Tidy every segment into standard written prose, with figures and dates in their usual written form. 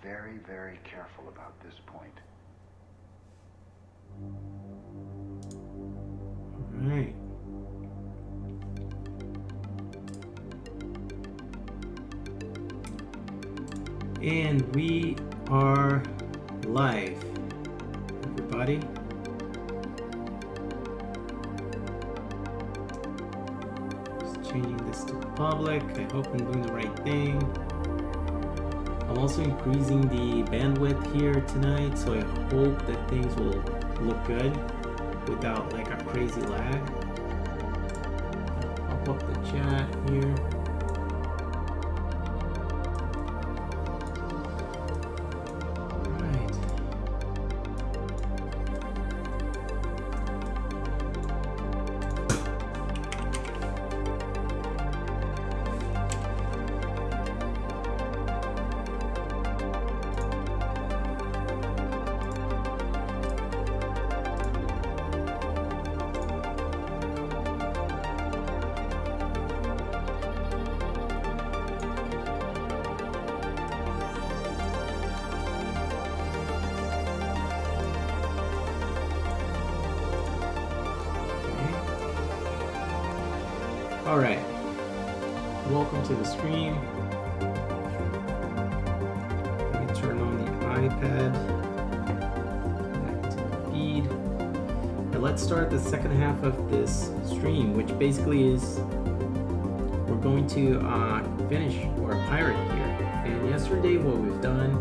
very, very careful about this point. All right. And we are live, everybody. Just changing this to public. I hope I'm doing the right thing. I'm also increasing the bandwidth here tonight, so I hope that things will look good without like a crazy lag. I'll pop up the chat here. All right, welcome to the stream. Let me turn on the iPad, back to the feed. And let's start the second half of this stream, which basically is we're going to finish our pirate here. And yesterday what we've done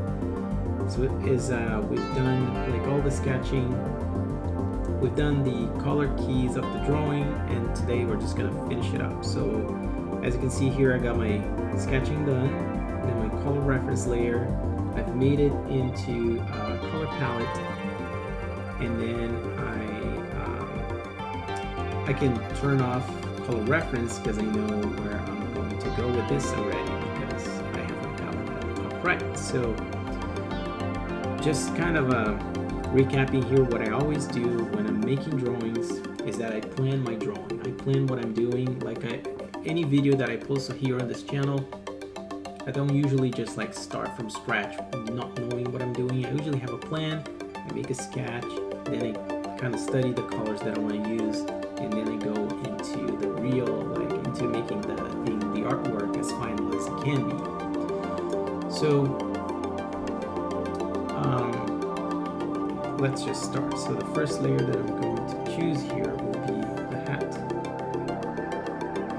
is we've done like all the sketching. We've done the color keys of the drawing, and today we're just gonna finish it up. So as you can see here, I got my sketching done, then my color reference layer. I've made it into a color palette, and then I can turn off color reference because I know where I'm going to go with this already because I have a palette at the top right. So just kind of recapping here, what I always do when I'm making drawings is that I plan my drawing. I plan what I'm doing. Like any video that I post here on this channel, I don't usually just like start from scratch, not knowing what I'm doing. I usually have a plan, I make a sketch, then I kind of study the colors that I want to use, and then I go into the real, like into making the artwork as final as it can be. So let's just start. So the first layer that I'm going to choose here will be the hat.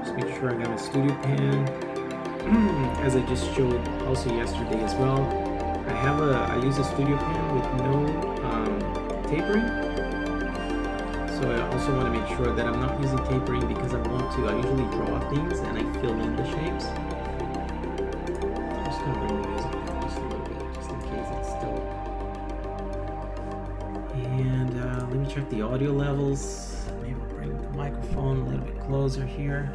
Just make sure I got my studio pan. As I just showed also yesterday as well, I use a studio pan with no tapering. So I also want to make sure that I'm not using tapering because I usually draw things and I fill in the shapes. I'm just going to bring the music down just a little bit, just in case it's still. And let me check the audio levels. Maybe we'll bring the microphone a little bit closer here.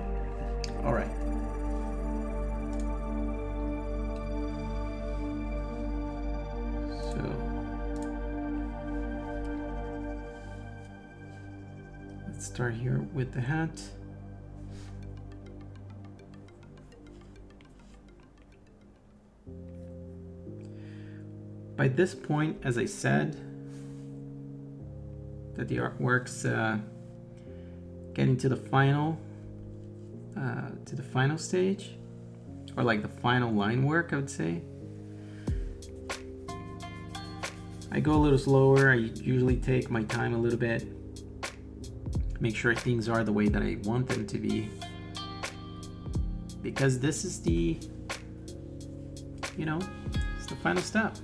All right. So let's start here with the hat. By this point, as I said, that the artwork's getting to the final stage, or like the final line work, I would say. I go a little slower. I usually take my time a little bit, make sure things are the way that I want them to be, because this is it's the final step.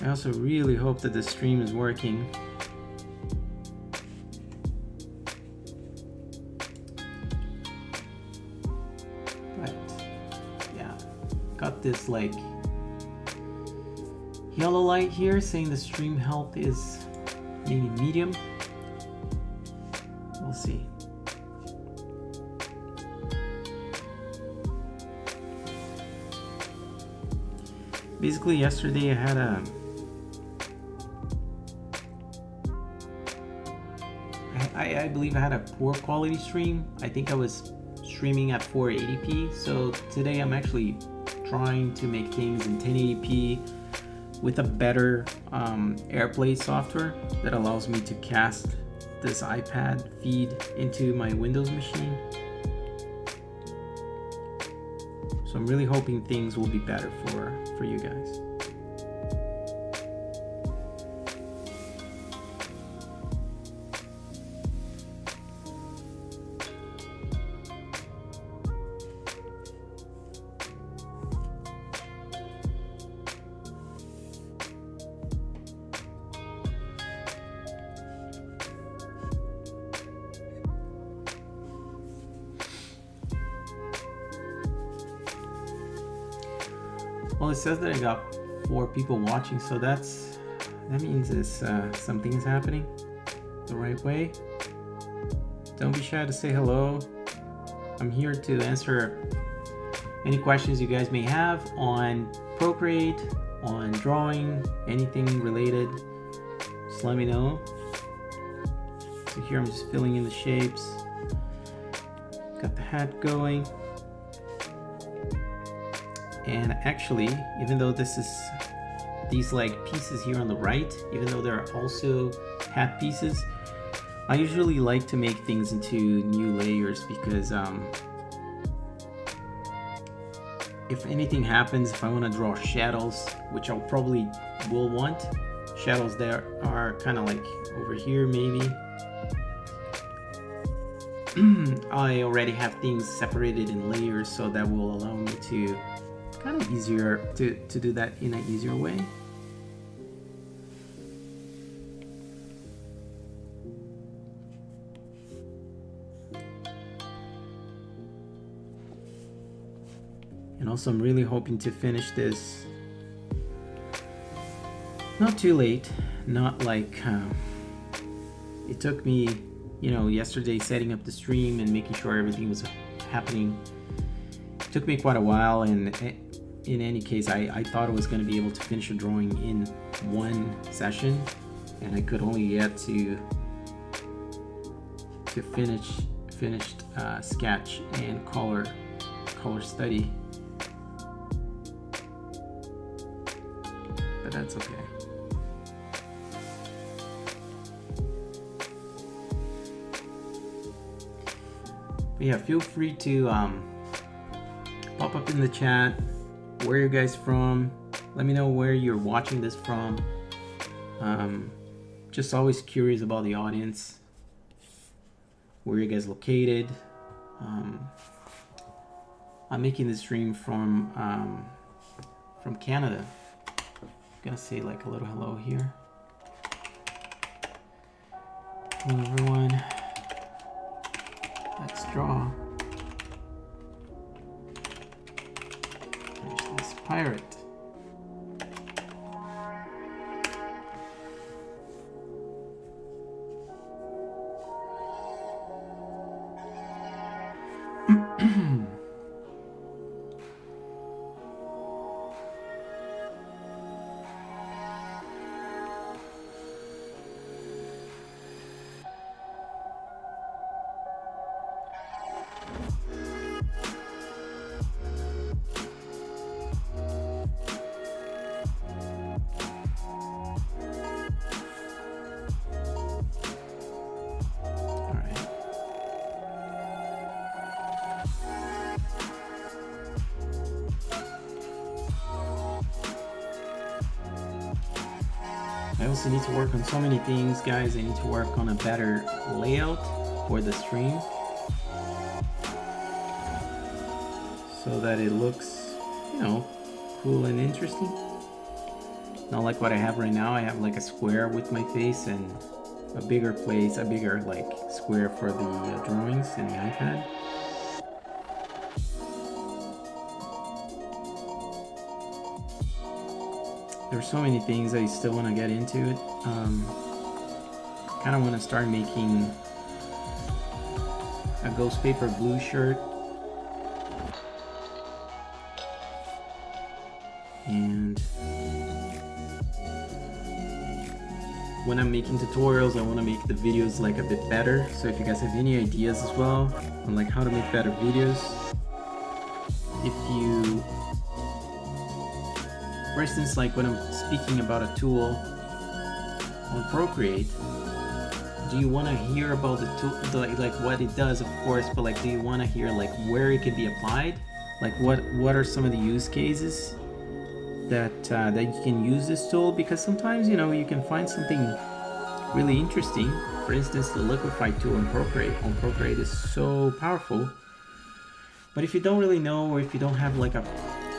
I also really hope that the stream is working. But yeah, got this like yellow light here saying the stream health is maybe medium. We'll see. Basically yesterday I yesterday I believe I had a poor quality stream. I think I was streaming at 480p. So today I'm actually trying to make things in 1080p with a better AirPlay software that allows me to cast this iPad feed into my Windows machine. So I'm really hoping things will be better for you guys. Well, it says that I got 4 people watching, so that means it's something's happening the right way. Don't be shy to say hello. I'm here to answer any questions you guys may have on Procreate, on drawing, anything related. Just let me know. So here I'm just filling in the shapes. Got the hat going. And actually, even though these like pieces here on the right, even though they're also hat pieces, I usually like to make things into new layers because if anything happens, if I want to draw shadows, which I'll probably will want, shadows that are kind of like over here maybe, I already have things separated in layers, so that will allow me to kind of easier to do that in an easier way. And also I'm really hoping to finish this not too late, not like it took me, you know, yesterday setting up the stream and making sure everything was happening. It took me quite a while, and in any case, I thought I was going to be able to finish a drawing in one session, and I could only get to finished sketch and color study, but that's okay. But yeah, feel free to pop up in the chat where you guys from. Let me know where you're watching this from. Just always curious about the audience, where you guys located. I'm making this stream from Canada. I'm gonna say like a little hello here. Hello everyone. Let's draw. There's this pirate. I also need to work on so many things, guys. I need to work on a better layout for the stream so that it looks, you know, cool and interesting. Not like what I have right now. I have like a square with my face and a bigger place, a bigger like square for the drawings in the iPad. There's so many things I still want to get into it. Kind of want to start making a Ghostpaper blue shirt. And when when I'm making tutorials, I want to make the videos like a bit better. So if you guys have any ideas as well on like how to make better videos, if you, for instance, like when I'm speaking about a tool on Procreate, do you want to hear about the tool, like what it does, of course, but like do you want to hear like where it could be applied? Like what are some of the use cases that you can use this tool? Because sometimes, you know, you can find something really interesting. For instance, the liquify tool on Procreate is so powerful. But if you don't really know, or if you don't have like a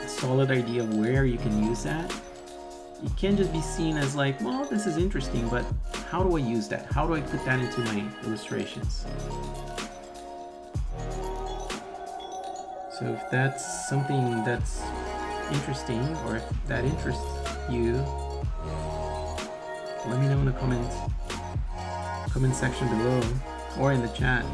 solid idea of where you can use that, it can just be seen as like, well, this is interesting, but how do I use that? How do I put that into my illustrations? So if that's something that's interesting, or if that interests you, let me know in the comment section below or in the chat.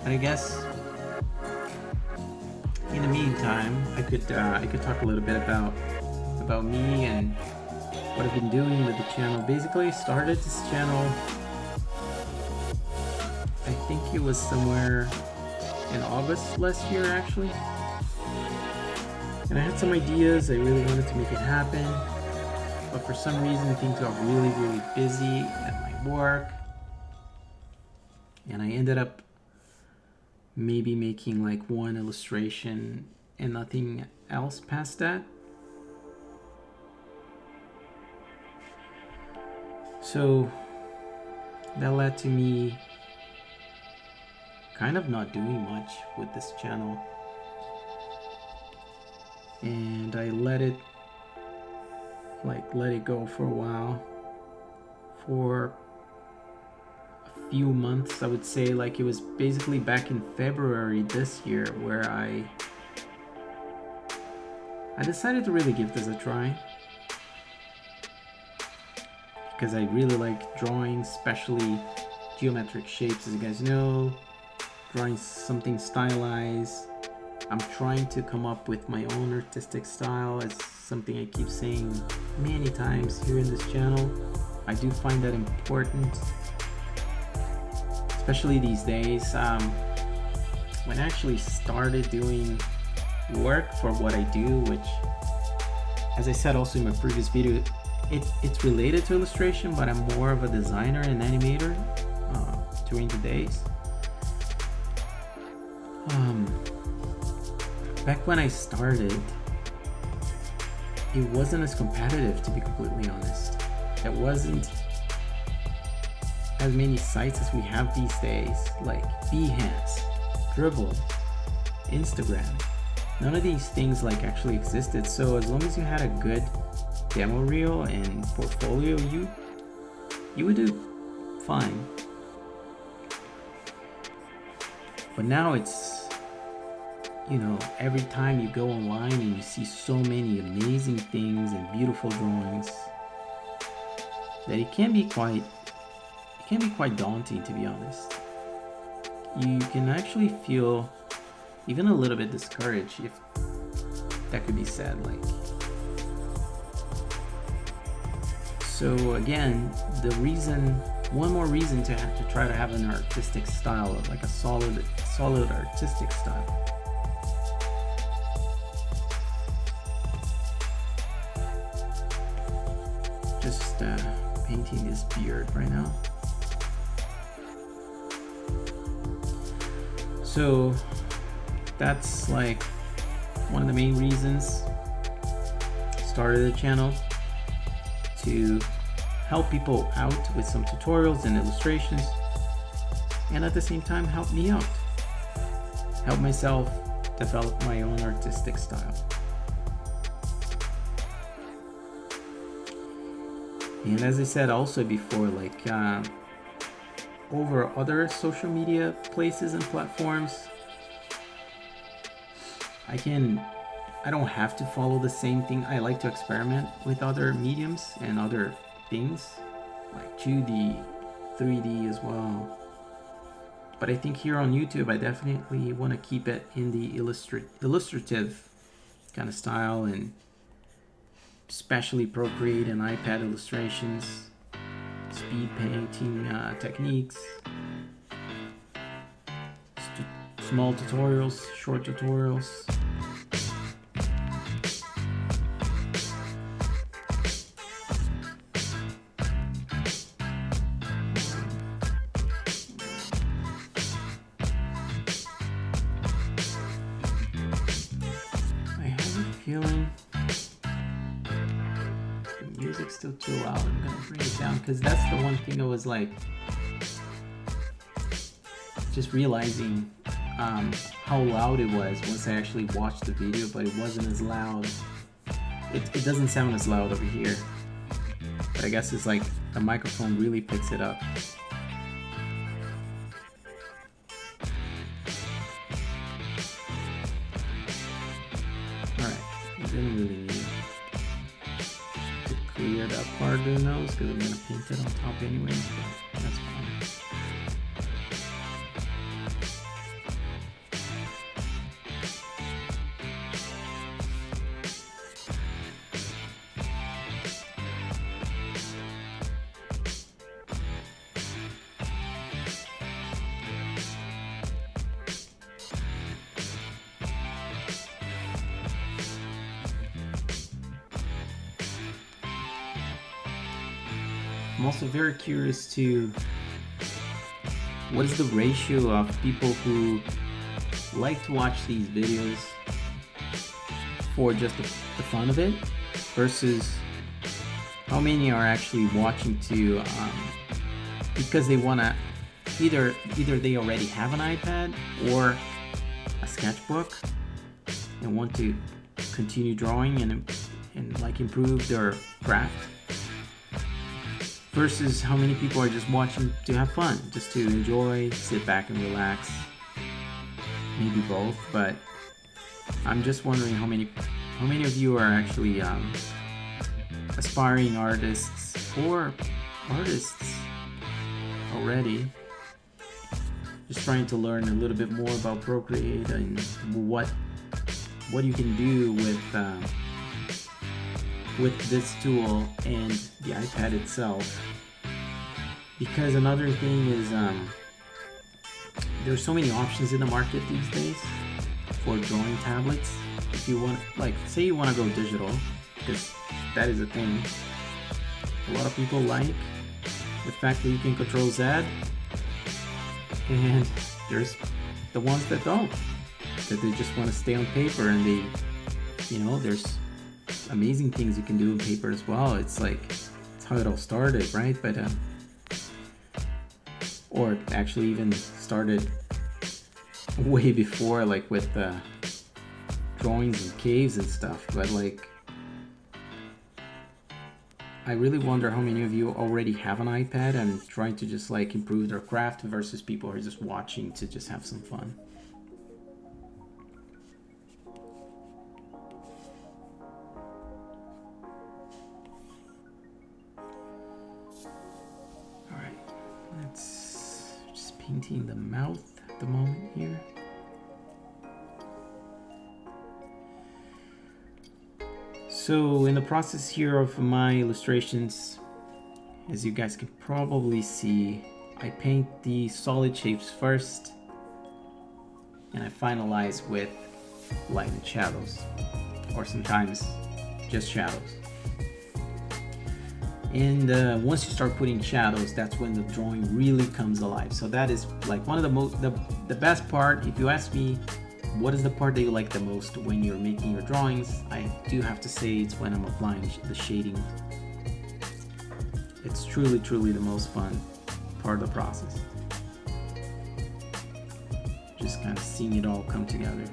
And I guess in the meantime, I could talk a little bit about me and what I've been doing with the channel. Basically, I started this channel, I think it was somewhere in August last year actually. And I had some ideas, I really wanted to make it happen, but for some reason things got really busy at my work, and I ended up maybe making like one illustration and nothing else past that. So that led to me kind of not doing much with this channel, and I let it go for a while, for a few months. I would say like it was basically back in February this year where I decided to really give this a try, because I really like drawing, especially geometric shapes, as you guys know, drawing something stylized. I'm trying to come up with my own artistic style, as something I keep saying many times here in this channel. I do find that important, especially these days. When I actually started doing work for what I do, which, as I said also in my previous video, it's related to illustration, but I'm more of a designer and animator during the days. Back when I started, it wasn't as competitive, to be completely honest. There wasn't as many sites as we have these days, like Behance, Dribble, Instagram. None of these things like actually existed. So as long as you had a good demo reel and portfolio, you would do fine. But now it's, you know, every time you go online and you see so many amazing things and beautiful drawings, that it can be quite daunting, to be honest. You can actually feel even a little bit discouraged, if that could be said. Like, so again, one more reason to have to try to have an artistic style, like a solid artistic style. Just painting this beard right now. So that's like one of the main reasons I started the channel, to help people out with some tutorials and illustrations, and at the same time help me out, help myself develop my own artistic style. And as I said also before, like over other social media places and platforms, I don't have to follow the same thing. I like to experiment with other mediums and other things, like 2D, 3D as well. But I think here on YouTube, I definitely want to keep it in the illustrative kind of style, and especially Procreate and iPad illustrations, speed painting techniques, small tutorials, short tutorials. Feeling the music's still too loud. I'm gonna bring it down, because that's the one thing I was like just realizing how loud it was once I actually watched the video, but it wasn't as loud. It doesn't sound as loud over here, but I guess it's like the microphone really picks it up. Didn't really need to clear that part of the nose because I'm going to paint it on top anyway, but that's fine. I'm also very curious to what is the ratio of people who like to watch these videos for just the fun of it versus how many are actually watching to because they want to either they already have an iPad or a sketchbook and want to continue drawing and like improve their craft, versus how many people are just watching to have fun, just to enjoy, sit back and relax. Maybe both, but I'm just wondering how many of you are actually aspiring artists or artists already, just trying to learn a little bit more about Procreate and what you can do with this tool and the iPad itself. Because another thing is there's so many options in the market these days for drawing tablets. If you want, like, say you want to go digital, because that is a thing. A lot of people like the fact that you can Control Z, and there's the ones that don't, that they just want to stay on paper, and they, there's amazing things you can do in paper as well. It's like, it's how it all started, right? But or actually even started way before, like with drawings and caves and stuff. But like, I really wonder how many of you already have an iPad and trying to just like improve their craft versus people who are just watching to just have some fun. Painting the mouth at the moment here. So in the process here of my illustrations, as you guys can probably see, I paint the solid shapes first and I finalize with light and shadows, or sometimes just shadows. And once you start putting shadows, that's when the drawing really comes alive. So that is like one of the best part. If you ask me, what is the part that you like the most when you're making your drawings, I do have to say it's when I'm applying the shading. It's truly the most fun part of the process. Just kind of seeing it all come together.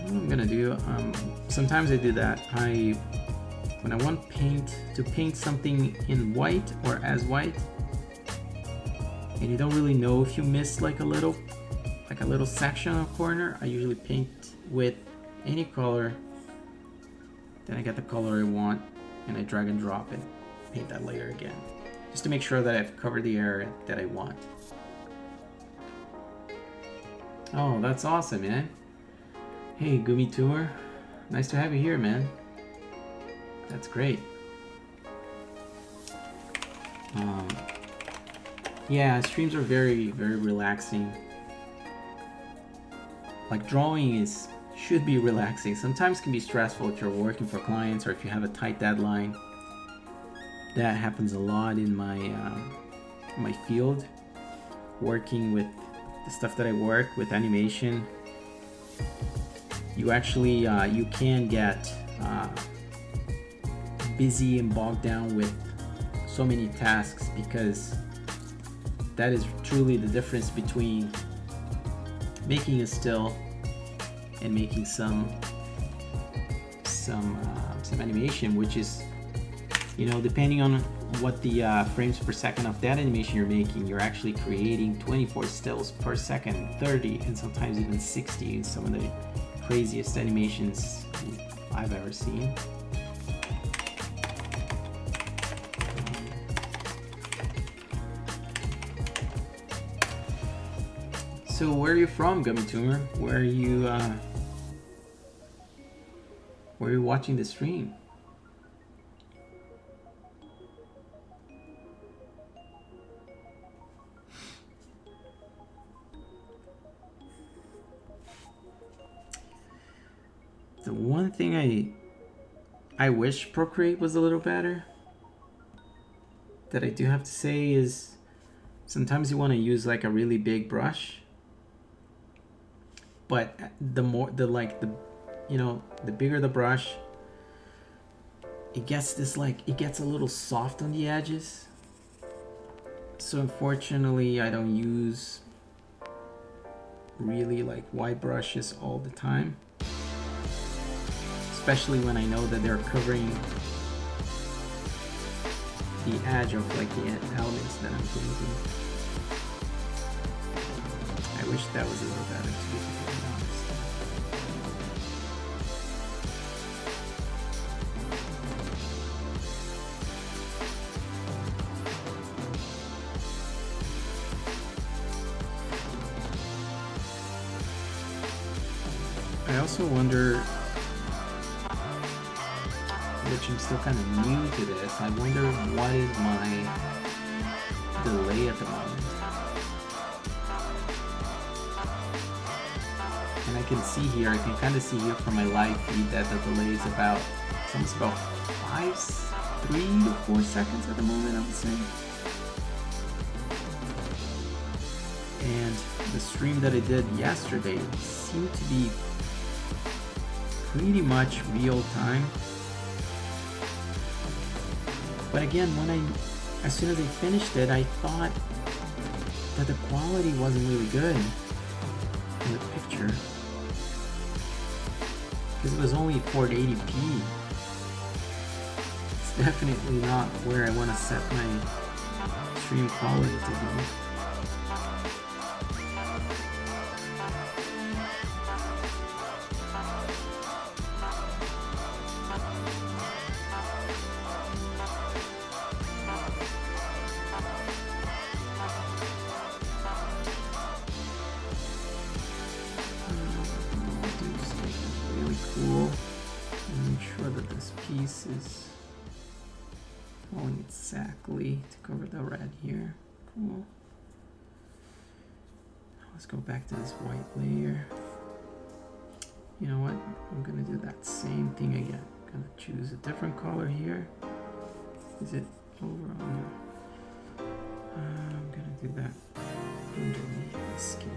What I'm gonna do, sometimes I do that. When I want to paint something in white or as white, and you don't really know if you missed like a little section or corner, I usually paint with any color. Then I get the color I want and I drag and drop and paint that layer again. just to make sure that I've covered the area that I want. Oh, that's awesome, man. Hey, Gumi Tumor. Nice to have you here, man. That's great. Yeah, streams are very, very relaxing. Like drawing should be relaxing. Sometimes it can be stressful if you're working for clients or if you have a tight deadline. That happens a lot in my field, working with the stuff that I work with animation. You actually you can get busy and bogged down with so many tasks, because that is truly the difference between making a still and making some animation, which is, you know, depending on what the frames per second of that animation you're making, you're actually creating 24 stills per second, 30, and sometimes even 60 in some of the craziest animations I've ever seen. So where are you from, Gummy Tumor? Where are you watching the stream? The one thing I wish Procreate was a little better, that I do have to say, is sometimes you want to use like a really big brush, but the bigger the brush, it gets a little soft on the edges. So unfortunately, I don't use really like wide brushes all the time, especially when I know that they're covering the edge of like the elements that I'm painting. I wish that was a little better, to be completely honest. I also wonder, which I'm still kind of new to this, I wonder what is my delay at the moment. And I can see here, I can kind of see here from my live feed that the delay is about, it's almost about 3 to 4 seconds at the moment, I would say. And the stream that I did yesterday seemed to be pretty much real time. But again, as soon as I finished it, I thought that the quality wasn't really good in the picture, because it was only 480p. It's definitely not where I want to set my stream quality to be. Is falling exactly to cover the red here. Cool. Let's go back to this white layer. You know what? I'm gonna do that same thing again. I'm gonna choose a different color here. Is it over on the... I'm gonna do that underneath the skin.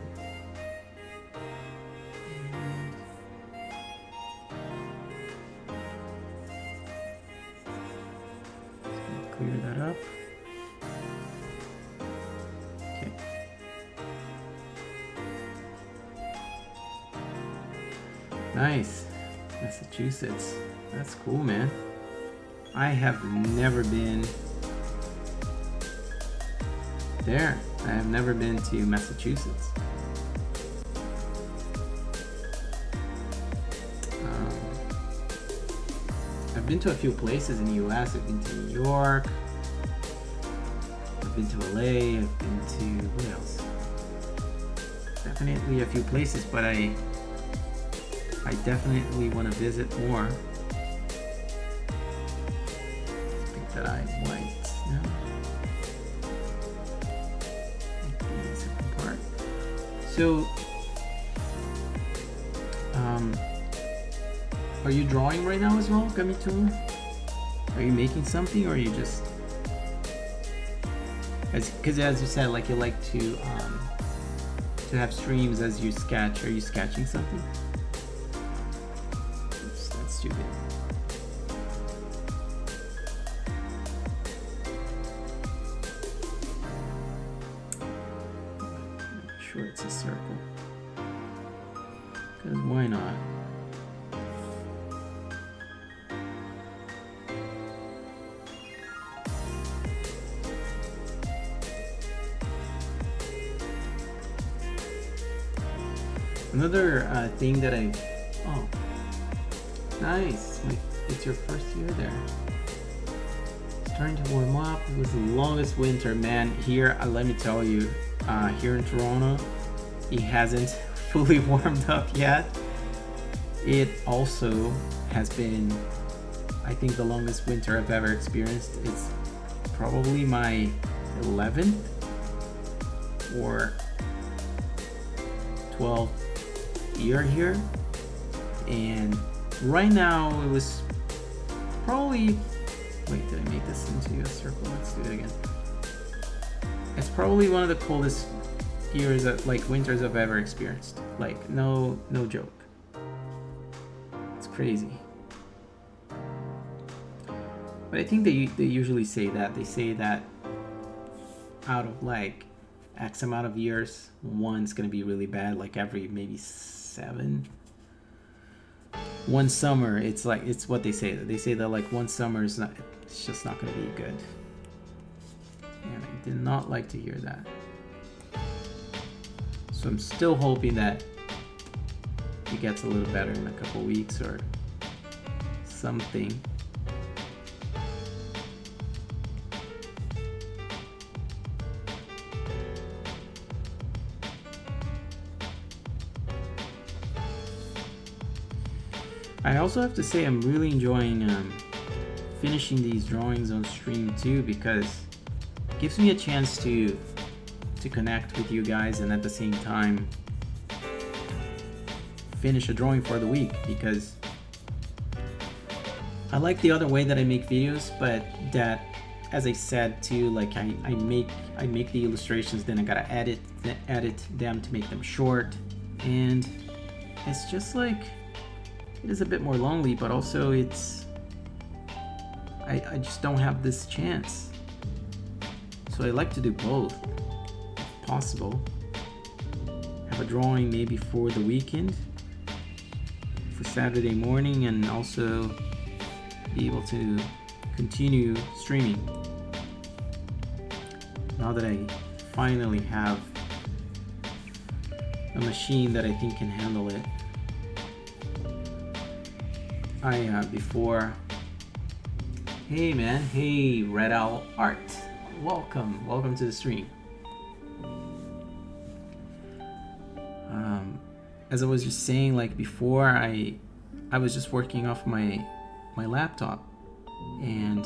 Clear that up. Okay. Nice. Massachusetts. That's cool, man. I have never been there. I have never been to Massachusetts. I've been to a few places in the US. I've been to New York, I've been to LA, I've been to, what else? Definitely a few places, but I definitely want to visit more. I think that I might, no? The second part. So, are you drawing right now as well, Gummy2? Are you making something, or are you just, because as you said, like you like to have streams as you sketch. Are you sketching something? Oops, that's stupid. Make sure it's a circle. Because why not? Another thing that oh, nice. It's your first year there. It's starting to warm up. It was the longest winter, man. Here, let me tell you, here in Toronto, it hasn't fully warmed up yet. It also has been, I think, the longest winter I've ever experienced. It's probably my 11th or 12th year here, and right now it was probably, wait, did I make this into a circle? Let's do it again. It's probably one of the coldest years, like winters I've ever experienced. Like no joke. It's crazy. But I think they usually say that. They say that out of like X amount of years, one's gonna be really bad, like every maybe 7. One summer, it's what they say. They say that like one summer it's just not gonna be good. And I did not like to hear that. So I'm still hoping that it gets a little better in a couple weeks or something. I also have to say I'm really enjoying finishing these drawings on stream too, because it gives me a chance to connect with you guys and at the same time finish a drawing for the week, because I like the other way that I make videos, but that, as I said too, like I make the illustrations, then I gotta edit them to make them short, and it's just like, it is a bit more lonely, but also it's, I just don't have this chance. So I like to do both, if possible. Have a drawing maybe for the weekend, for Saturday morning, and also be able to continue streaming. Now that I finally have a machine that I think can handle it. Before, hey man, hey Red Owl Art, welcome to the stream. As I was just saying, like before, I was just working off my laptop, and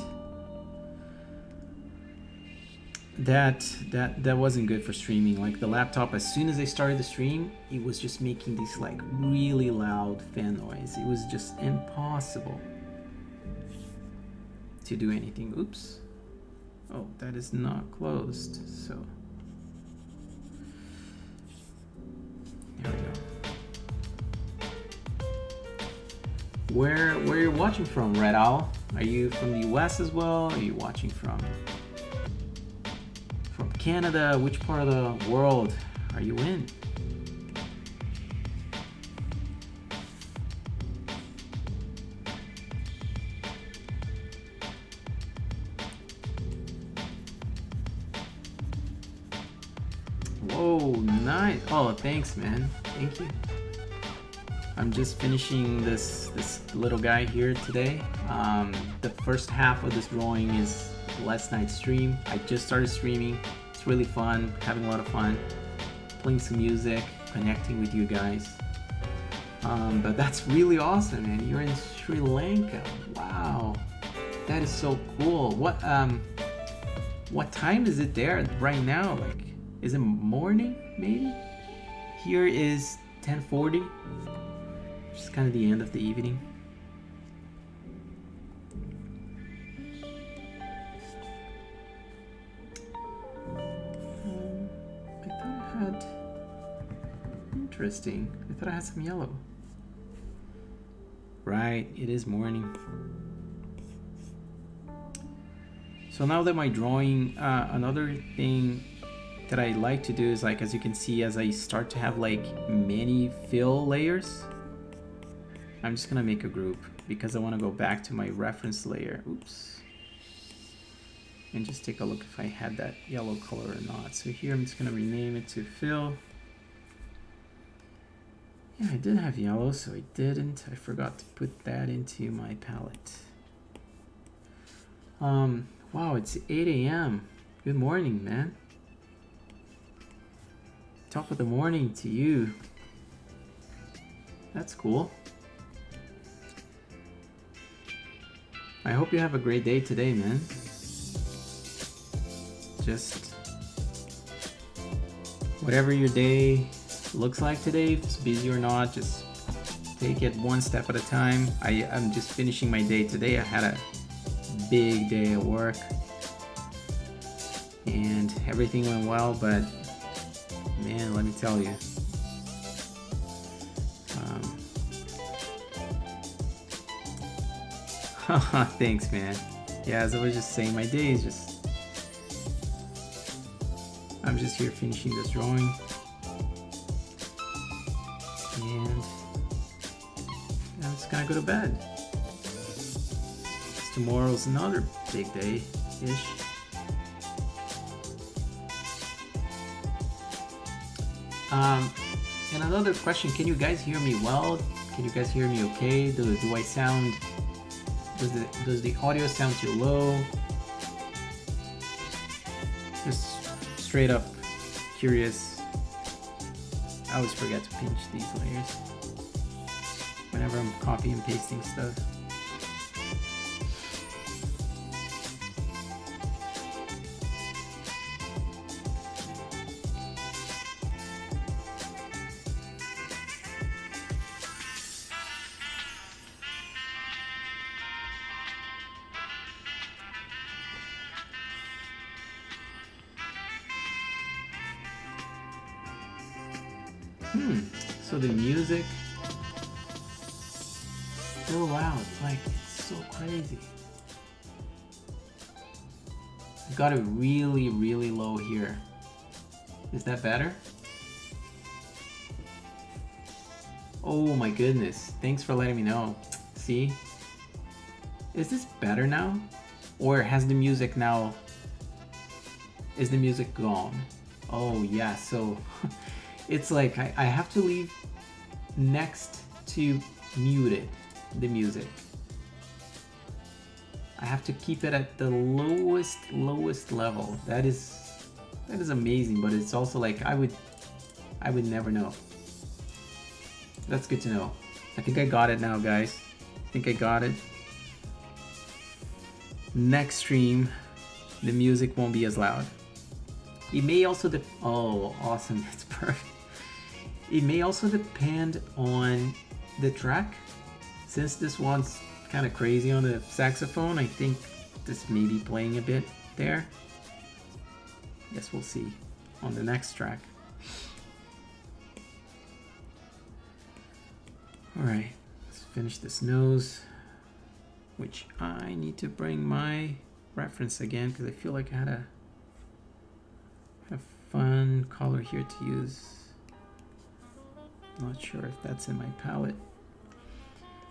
that wasn't good for streaming. Like the laptop, as soon as I started the stream, it was just making this like really loud fan noise. It was just impossible to do anything. Oops. Oh, that is not closed. So there we go. Where are you watching from, Red Owl? Are you from the US as well? Are you watching from Canada? Which part of the world are you in? Whoa, nice. Oh, thanks, man. Thank you. I'm just finishing this little guy here today. The first half of this drawing is last night's stream. I just started streaming. It's really fun, having a lot of fun, playing some music, connecting with you guys. But that's really awesome, man. You're in Sri Lanka. Wow, that is so cool. What time is it there right now? Like, is it morning maybe? Here is 10:40. Just kind of the end of the evening. I thought I had... Interesting. I thought I had some yellow. Right, it is morning. So now that my drawing, another thing that I like to do is, like, as you can see, as I start to have like many fill layers, I'm just gonna make a group because I want to go back to my reference layer. Oops. And just take a look if I had that yellow color or not. So here I'm just gonna rename it to fill. Yeah, I did have yellow, so I didn't. I forgot to put that into my palette. Wow, it's 8 a.m. Good morning, man. Top of the morning to you. That's cool. I hope you have a great day today, man. Just whatever your day looks like today, if it's busy or not, just take it one step at a time. I'm just finishing my day today. I had a big day at work and everything went well, but man, let me tell you, thanks, man. Yeah, as I was just saying, my day is just, I'm just here finishing this drawing, and I'm just gonna go to bed. Tomorrow's another big day-ish. And another question, can you guys hear me well? Can you guys hear me okay? Do I sound, does the audio sound too low? Just straight up curious. I always forget to pinch these layers whenever I'm copy and pasting stuff. So the music still loud, like it's so crazy. I got it really, really low here. Is that better? Oh my goodness, thanks for letting me know. See? Is this better now? Or has the music now, is the music gone? Oh yeah, so it's like I have to leave next to muted the music. I have to keep it at the lowest level. That is amazing, but it's also like I would never know. That's good to know. I think I got it now, guys. I think I got it. Next stream, the music won't be as loud. It may also oh, awesome, that's perfect. It may also depend on the track. Since this one's kind of crazy on the saxophone, I think this may be playing a bit there. Guess we'll see on the next track. Alright, let's finish this nose, which I need to bring my reference again because I feel like I had a fun color here to use. Not sure if that's in my palette.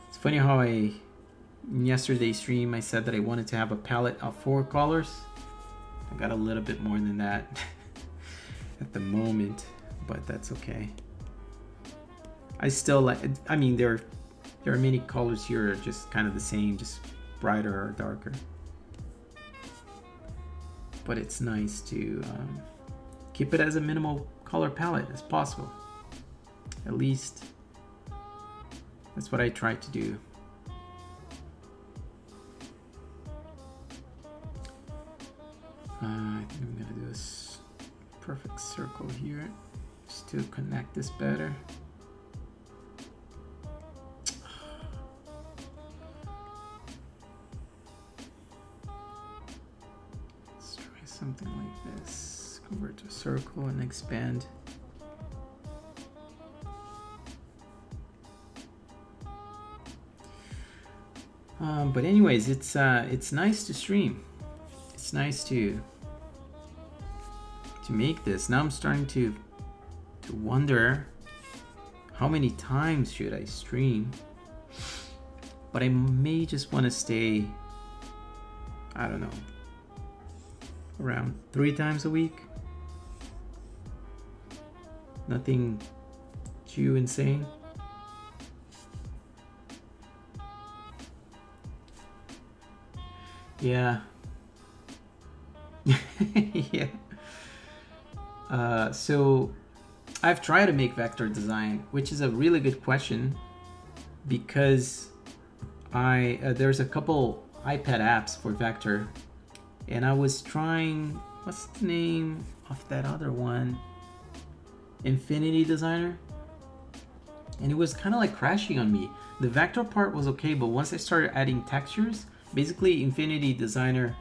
It's funny how in yesterday's stream I said that I wanted to have a palette of 4 colors. I got a little bit more than that at the moment, but that's okay. I still like, I mean, there are many colors here are just kind of the same, just brighter or darker. But it's nice to keep it as a minimal color palette as possible. At least that's what I try to do. I think I'm gonna do this perfect circle here just to connect this better. Let's try something like this. Convert to circle and expand. But anyways, it's nice to stream. It's nice to make this. Now I'm starting to wonder how many times should I stream. But I may just want to stay, I don't know, around 3 times a week. Nothing too insane. Yeah. Yeah. So I've tried to make vector design, which is a really good question, because there's a couple iPad apps for vector, and I was trying, what's the name of that other one? Infinity Designer. And it was kind of like crashing on me. The vector part was okay, but once I started adding textures, basically Infinity Designer,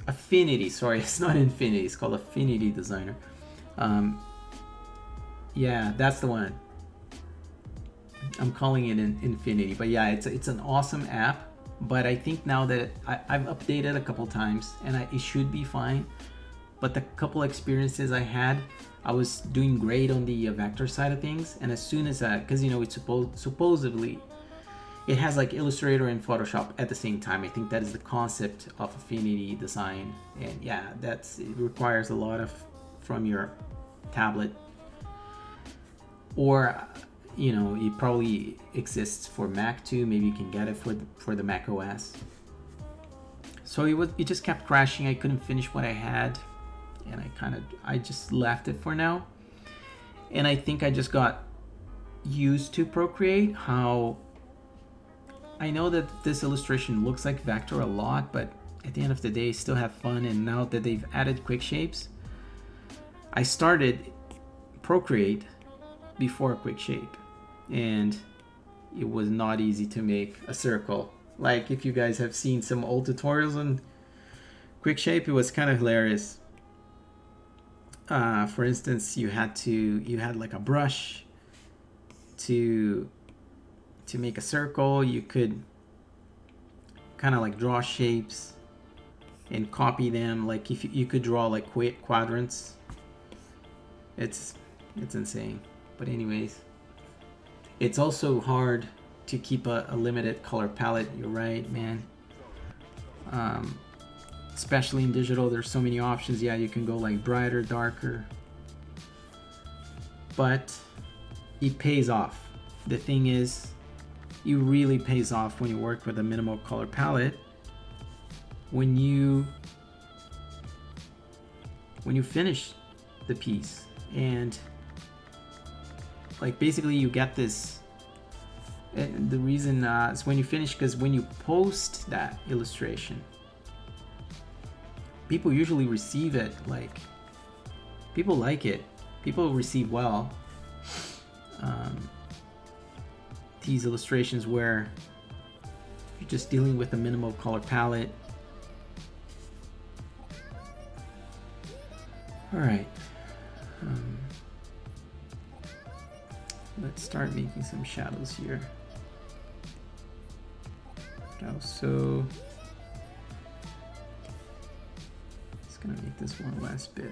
Affinity, sorry, it's not Infinity, it's called Affinity Designer. Yeah, that's the one. I'm calling it an Infinity, but yeah, it's an awesome app. But I think now that I've updated a couple times, and it should be fine. But the couple experiences I had, I was doing great on the vector side of things, and as soon as because you know it's supposedly it has like Illustrator and Photoshop at the same time. I think that is the concept of Affinity Design, and yeah, it requires a lot from your tablet, or you know, it probably exists for Mac too. Maybe you can get it for the Mac OS. So it just kept crashing. I couldn't finish what I had, and I just left it for now. And I think I just got used to Procreate. How I know that this illustration looks like vector a lot, but at the end of the day, still have fun. And now that they've added quick shapes, I started Procreate before quick shape, and it was not easy to make a circle. Like if you guys have seen some old tutorials on quick shape, it was kind of hilarious. For instance, you had like a brush to make a circle. You could kind of like draw shapes and copy them. Like if you could draw like quadrants. It's insane. But anyways, it's also hard to keep a limited color palette. You're right, man. Especially in digital, there's so many options. Yeah, you can go like brighter, darker, but it pays off. The thing is, it really pays off when you work with a minimal color palette. When you finish the piece, and like basically you get this. And the reason is when you finish, because when you post that illustration, people usually receive it, like people like it, people receive well these illustrations where you're just dealing with a minimal color palette. All right, let's start making some shadows here. Also, just gonna make this one last bit.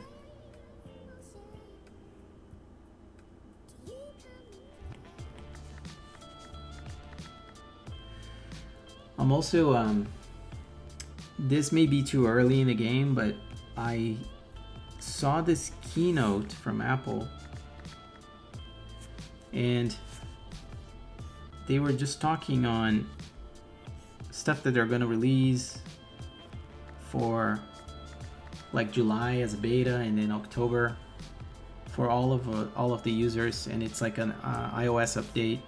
I'm also, this may be too early in the game, but I saw this keynote from Apple, and they were just talking on stuff that they're going to release for like July as a beta, and then October for all of the users, and it's like an iOS update.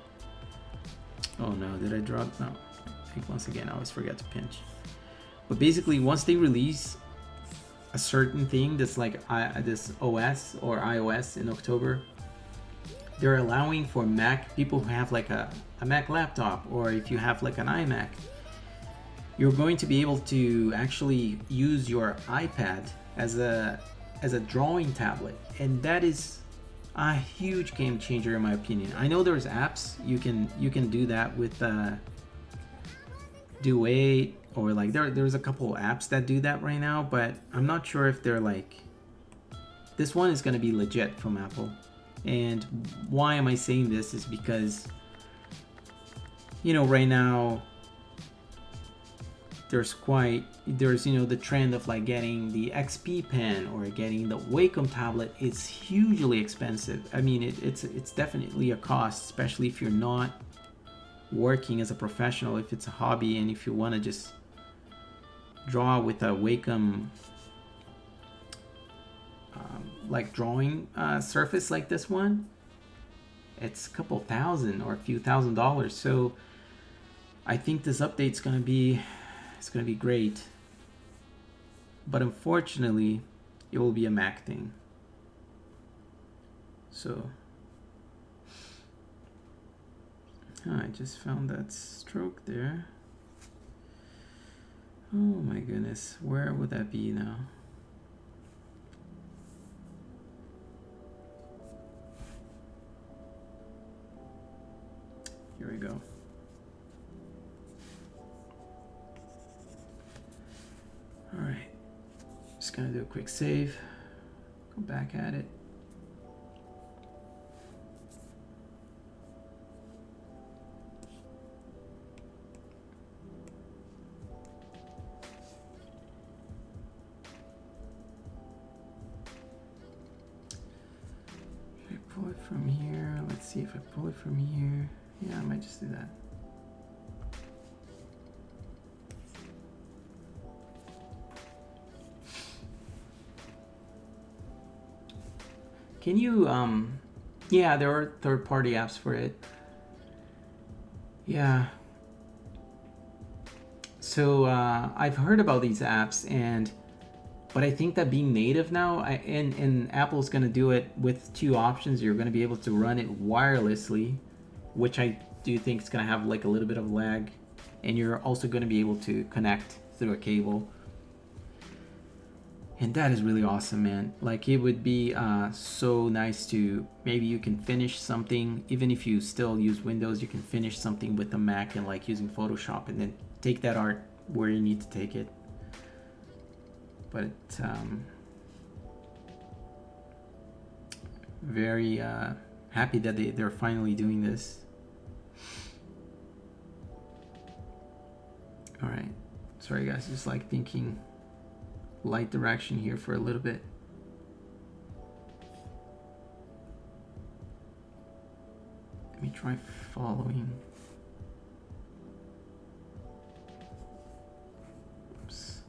Oh no, did I drop? No, I think once again I always forget to pinch. But basically, once they release a certain thing that's like this OS or iOS in October, they're allowing for Mac people who have like a Mac laptop, or if you have like an iMac, you're going to be able to actually use your iPad as a drawing tablet, and that is a huge game changer in my opinion. I know there's apps you can do that with Duet, or like there's a couple of apps that do that right now, but I'm not sure if they're like, this one is going to be legit from Apple. And why am I saying this is because, you know, right now there's the trend of like getting the XP pen or getting the Wacom tablet. It's hugely expensive. I mean, it's definitely a cost, especially if you're not working as a professional, if it's a hobby, and if you want to just draw with a Wacom like drawing surface like this one, it's a couple thousand or a few $1,000s. So I think this update's gonna be great, but unfortunately it will be a Mac thing. So I just found that stroke there. Oh my goodness, where would that be now? Here we go. All right, just gonna do a quick save, go back at it. Should I pull it from here? Let's see if I pull it from here. Yeah, I might just do that. Can you, yeah, there are third-party apps for it. Yeah. So I've heard about these apps, but I think that being native now, and Apple's gonna do it with two options. You're gonna be able to run it wirelessly, which I do think is gonna have like a little bit of lag, and you're also gonna be able to connect through a cable. And that is really awesome, man. Like, it would be so nice to, maybe you can finish something, even if you still use Windows, you can finish something with the Mac and like using Photoshop, and then take that art where you need to take it. But very happy that they're finally doing this. All right, sorry guys, just like thinking light direction here for a little bit. Let me try following. Oops.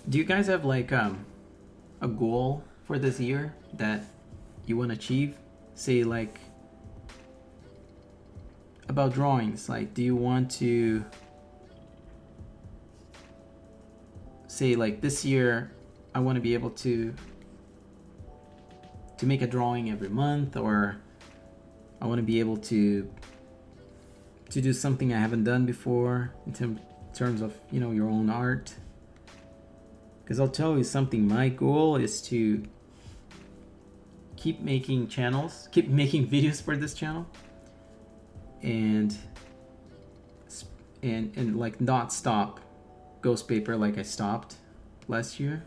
Do you guys have like a goal for this year that you want to achieve? Say like about drawings, like do you want to say like this year I want to be able to make a drawing every month, or I want to be able to do something I haven't done before in terms of, you know, your own art? Because I'll tell you something, my goal is to keep making videos for this channel, and and like not stop Ghostpaper like I stopped last year.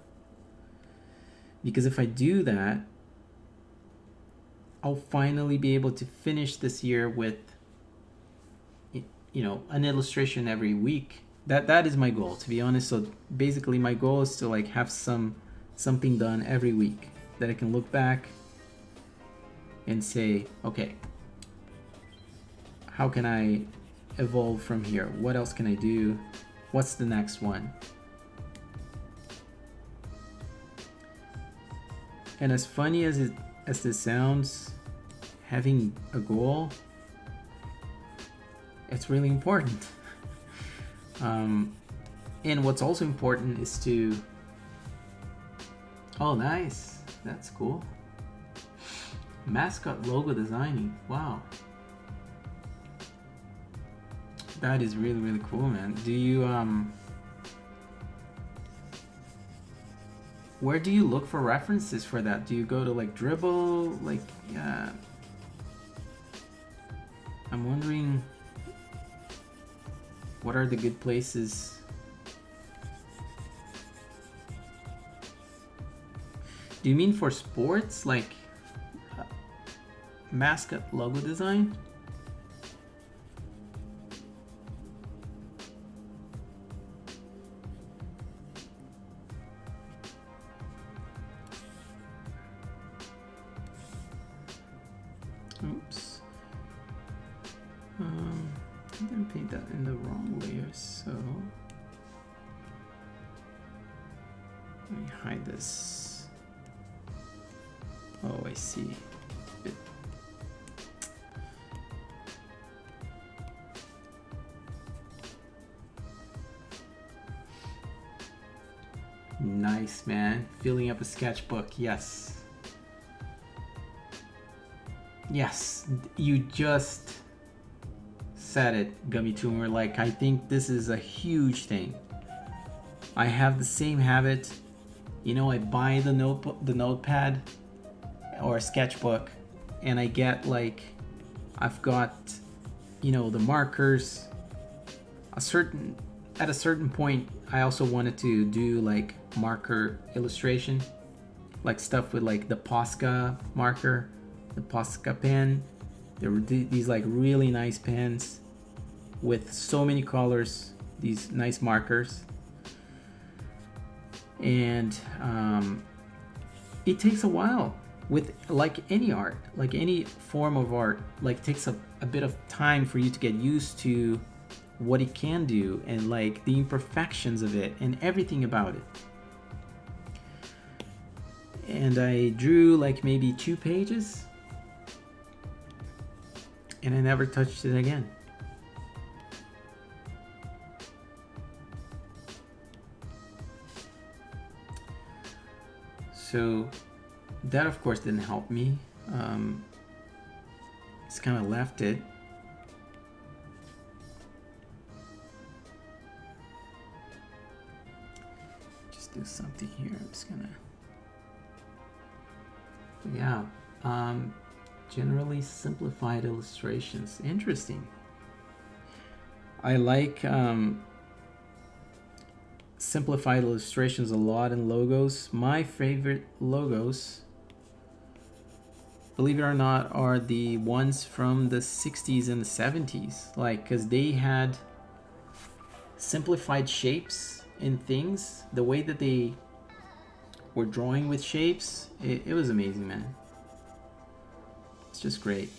Because if I do that, I'll finally be able to finish this year with, you know, an illustration every week. That is my goal, to be honest. So basically my goal is to like have something done every week that I can look back and say, okay, how can I evolve from here? What else can I do? What's the next one? And as funny as this sounds, having a goal, it's really important. And what's also important is to, oh nice, that's cool. Mascot logo designing, wow. That is really, really cool, man. Do you, where do you look for references for that? Do you go to like Dribble? Like, I'm wondering, what are the good places? Do you mean for sports, like mascot logo design? Oops. I didn't paint that in the wrong layer, so let me hide this. Oh, I see. Nice, man. Filling up a sketchbook, yes. Yes, you just said it, Gummy Tumor. Like, I think this is a huge thing. I have the same habit. You know, I buy the notepad or a sketchbook, and I get like, I've got, you know, the markers. At a certain point, I also wanted to do like marker illustration, like stuff with like the Posca marker, the Posca pen. There were these like really nice pens with so many colors, these nice markers. And it takes a while with like any art, like any form of art, like takes a bit of time for you to get used to what it can do and like the imperfections of it and everything about it. And I drew like maybe 2 pages and I never touched it again. So that of course didn't help me. Just kind of left it. Just do something here. I'm just gonna, yeah. Generally simplified illustrations. Interesting. I like simplified illustrations a lot in logos. My favorite logos, believe it or not, are the ones from the 60s and the 70s. Like, because they had simplified shapes in things. The way that they were drawing with shapes, it was amazing, man. It's just great.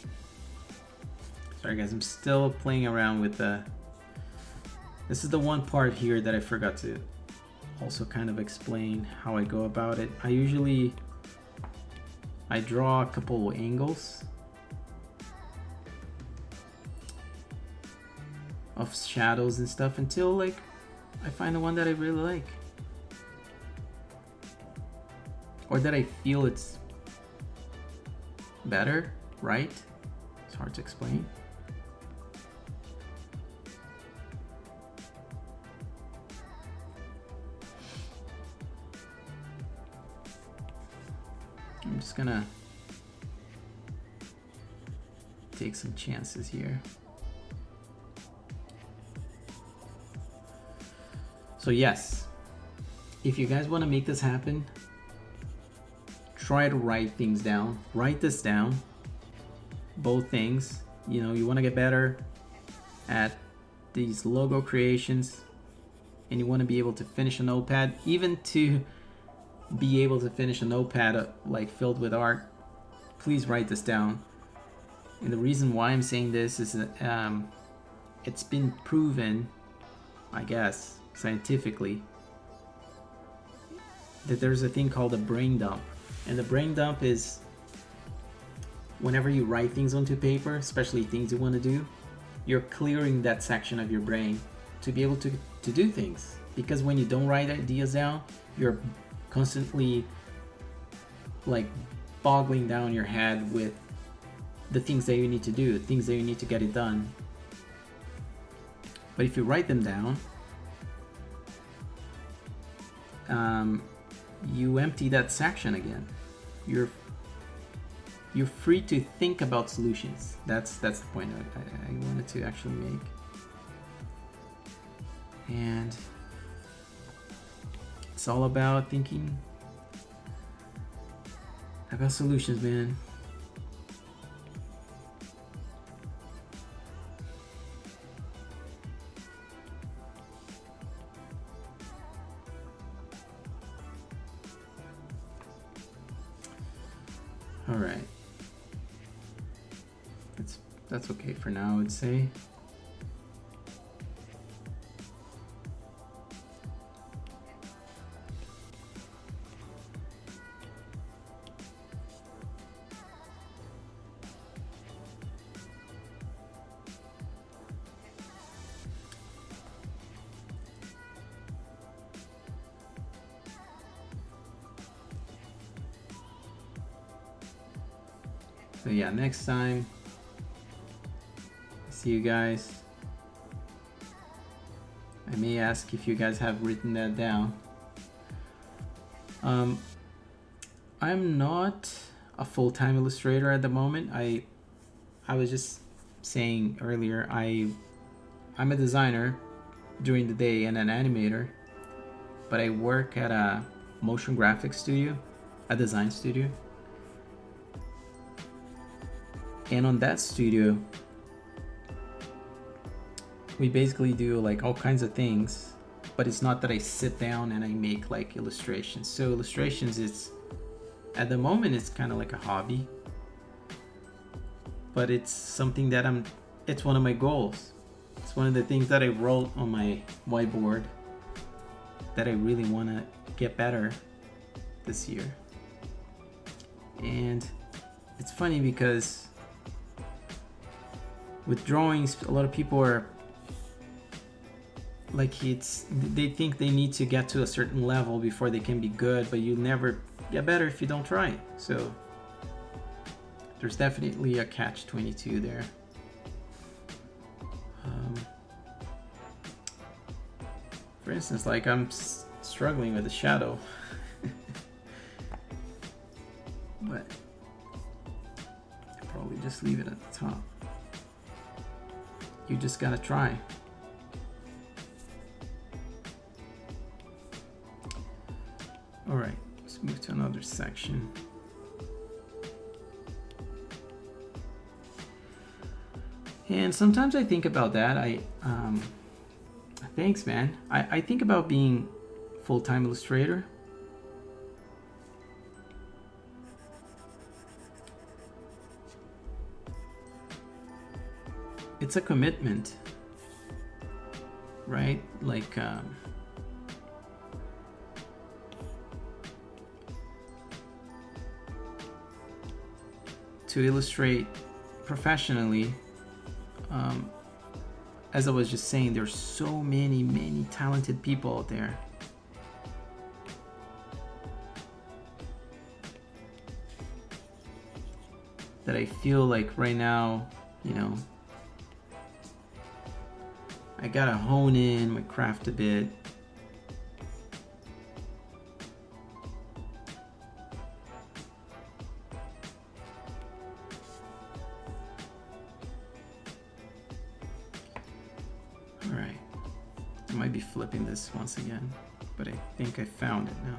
Sorry guys, I'm still playing around with the... This is the one part here that I forgot to also kind of explain how I go about it. I draw a couple of angles of shadows and stuff until like I find the one that I really like, or that I feel it's better, right? It's hard to explain. I'm just gonna take some chances here. yes, if you guys want to make this happen, try to write things down. Write this down. Both things. You know, you want to get better at these logo creations, and you want to be able to finish a notepad, even to be able to finish a notepad like filled with art. Please write this down. And the reason why I'm saying this is that it's been proven, I guess, scientifically, that there's a thing called a brain dump. And the brain dump is whenever you write things onto paper, especially things you want to do, you're clearing that section of your brain to be able to do things. Because when you don't write ideas down, you're constantly like boggling down your head with the things that you need to do, the things that you need to get it done. But if you write them down, you empty that section again. You're free to think about solutions. That's the point I wanted to actually make. And it's all about thinking about solutions, man. All right. That's okay for now, I would say. So yeah, next time, see you guys. I may ask if you guys have written that down. I'm not a full-time illustrator at the moment. I was just saying earlier, I'm a designer during the day and an animator, but I work at a motion graphics studio, a design studio. And on that studio, we basically do like all kinds of things, but it's not that I sit down and I make like illustrations. So illustrations is, at the moment, it's kind of like a hobby, but it's something that it's one of my goals. It's one of the things that I wrote on my whiteboard that I really want to get better this year. And it's funny because with drawings, a lot of people are like, they think they need to get to a certain level before they can be good, but you never get better if you don't try. So there's definitely a catch-22 there. For instance, like I'm struggling with the shadow, but I'll probably just leave it at the top. You just gotta try. All right, let's move to another section. And sometimes I think about that. Thanks, man. I think about being full-time illustrator. It's a commitment, right? Like, to illustrate professionally, as I was just saying, there's so many talented people out there. That I feel like right now, you know, I gotta hone in my craft a bit. might be flipping this once again, but I think I found it now.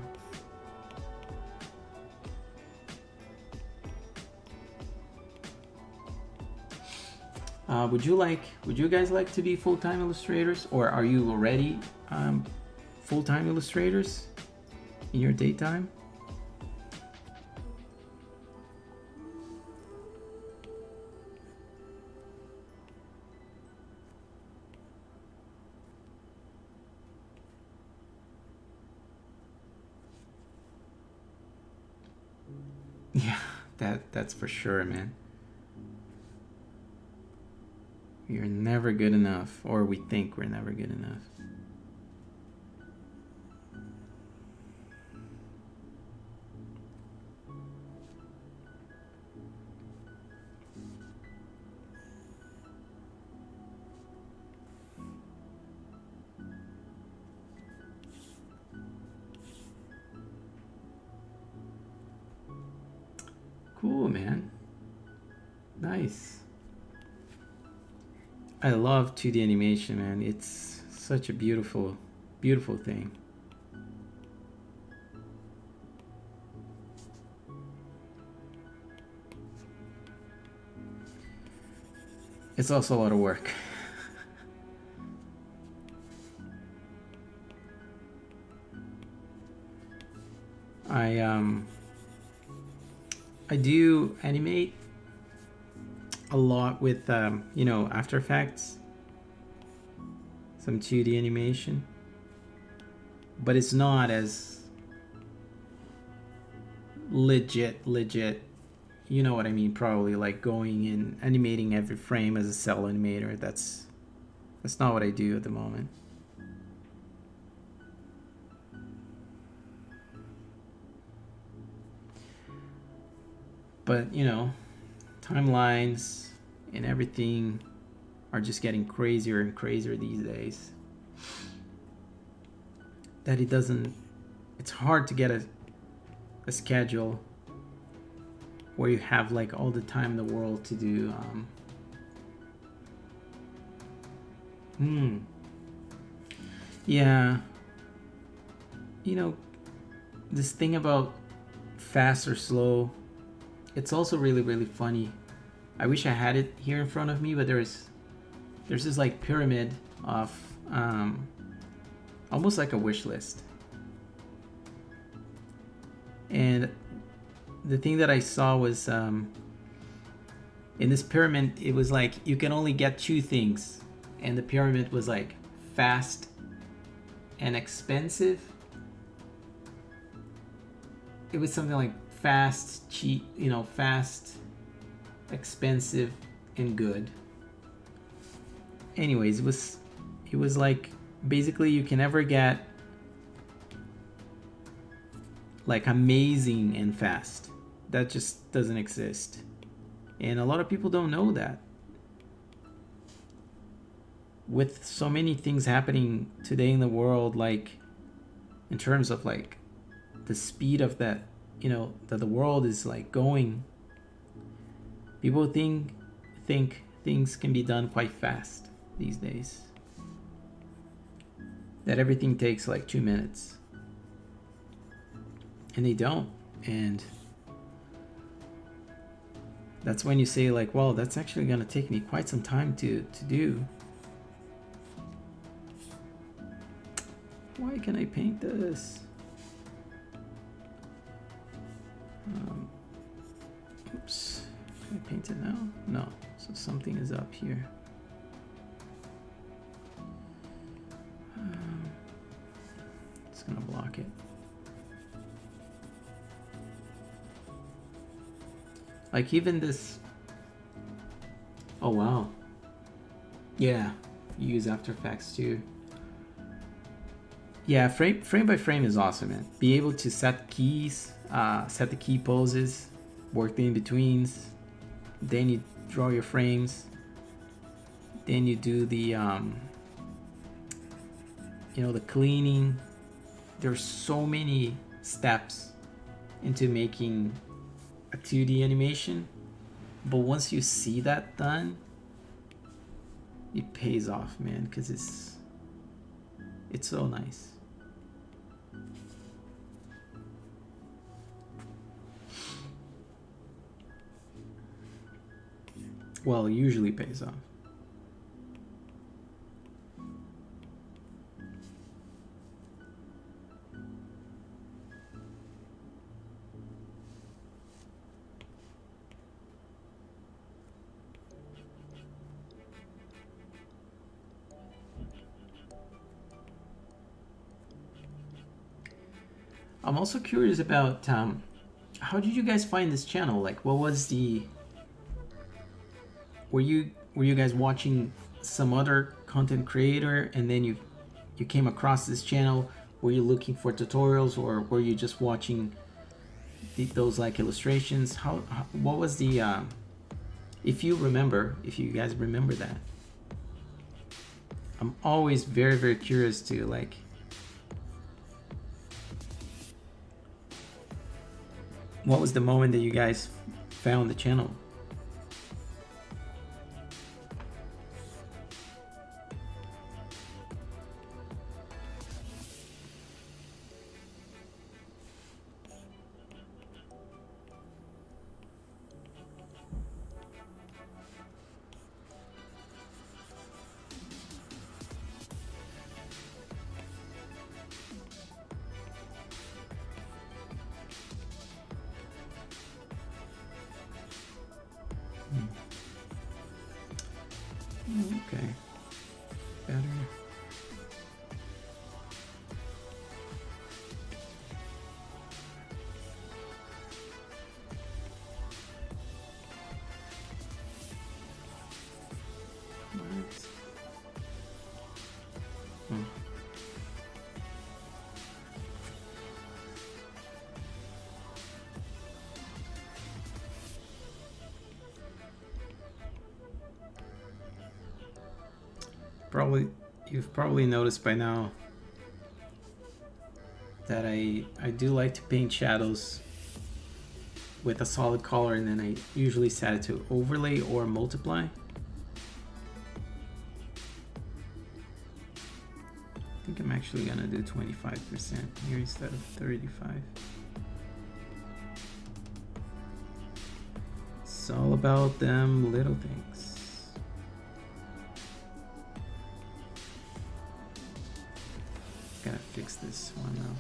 Would you guys like to be full-time illustrators, or are you already full-time illustrators in your daytime? Yeah, that's for sure, man. You're never good enough, or we think we're never good enough. Cool, man. Nice. I love 2D animation, man. It's such a beautiful, beautiful thing. It's also a lot of work. I do animate a lot with you know, After Effects, some 2D animation, but it's not as legit, you know what I mean, probably, like going and animating every frame as a cell animator. That's not what I do at the moment. But you know, timelines and everything are just getting crazier and crazier these days, that it's hard to get a schedule where you have like all the time in the world to do yeah, you know, this thing about fast or slow, it's also really funny. I wish I had it here in front of me, but there's this like pyramid of almost like a wish list. And the thing that I saw was in this pyramid, it was like you can only get two things, and the pyramid was like fast and expensive. It was something like fast, cheap, you know, fast, expensive, and good. Anyways, it was like basically you can never get like amazing and fast. That just doesn't exist. And a lot of people don't know that. With so many things happening today in the world, like in terms of like the speed of that, you know, that the world is like going, people think things can be done quite fast these days. That everything takes like 2 minutes. And they don't. And that's when you say like, well, that's actually gonna take me quite some time to do. Why can I paint this? Oops. Can I paint it now? No. So something is up here. It's gonna block it. Like even this. Oh wow. Yeah, you use After Effects too. Yeah, frame by frame is awesome, man. Be able to set keys, set the key poses, work the in-betweens, then you draw your frames, then you do the you know, the cleaning. There's so many steps into making a 2D animation, but once you see that done, it pays off, man, because It's so nice. Well, it usually pays off. I'm also curious about how did you guys find this channel? Like, what was the... Were you guys watching some other content creator and then you came across this channel? Were you looking for tutorials, or were you just watching those like illustrations? What was the if you guys remember that? I'm always very, very curious to like what was the moment that you guys found the channel? Okay. Better. What? You've probably noticed by now that I do like to paint shadows with a solid color, and then I usually set it to overlay or multiply. I think I'm actually gonna do 25% here instead of 35. It's all about them little things. Gotta fix this one now.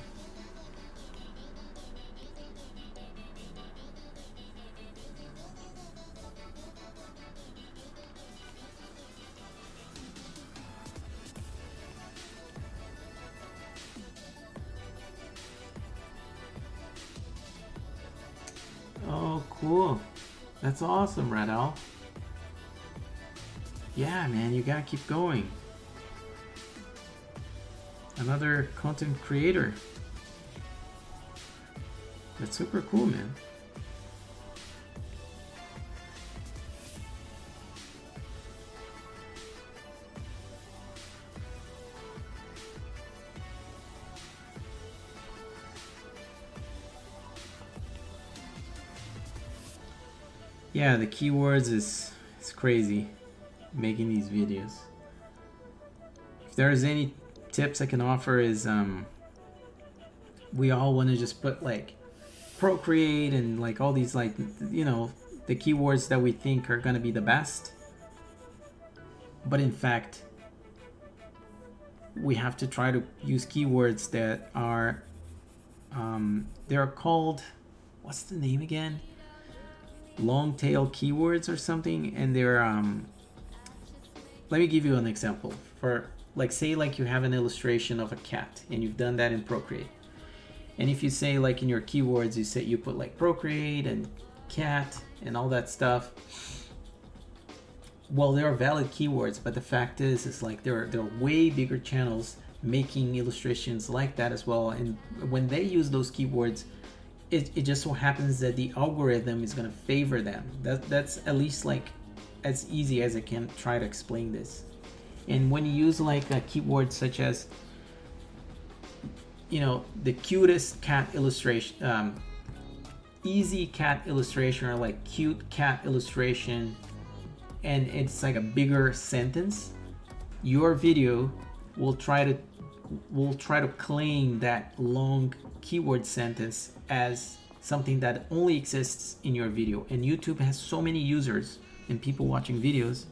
Oh, cool. That's awesome, Red Owl. Yeah, man, you gotta keep going. Another content creator. That's super cool, man. Yeah, the keywords is crazy making these videos. If there's any tips I can offer is we all want to just put like Procreate and like all these like, you know, the keywords that we think are going to be the best, but in fact we have to try to use keywords that are they're called, what's the name again, long tail keywords or something, and they're let me give you an example. For like, say like you have an illustration of a cat and you've done that in Procreate, and if you say like in your keywords you say you put like Procreate and cat and all that stuff, well, they are valid keywords, but the fact is like there are way bigger channels making illustrations like that as well, and when they use those keywords, it just so happens that the algorithm is going to favor them. That's at least like as easy as I can try to explain this. And when you use like a keyword such as, you know, the cutest cat illustration, easy cat illustration, or like cute cat illustration, and it's like a bigger sentence, your video will try to will try to claim that long keyword sentence as something that only exists in your video. And YouTube has so many users and people watching videos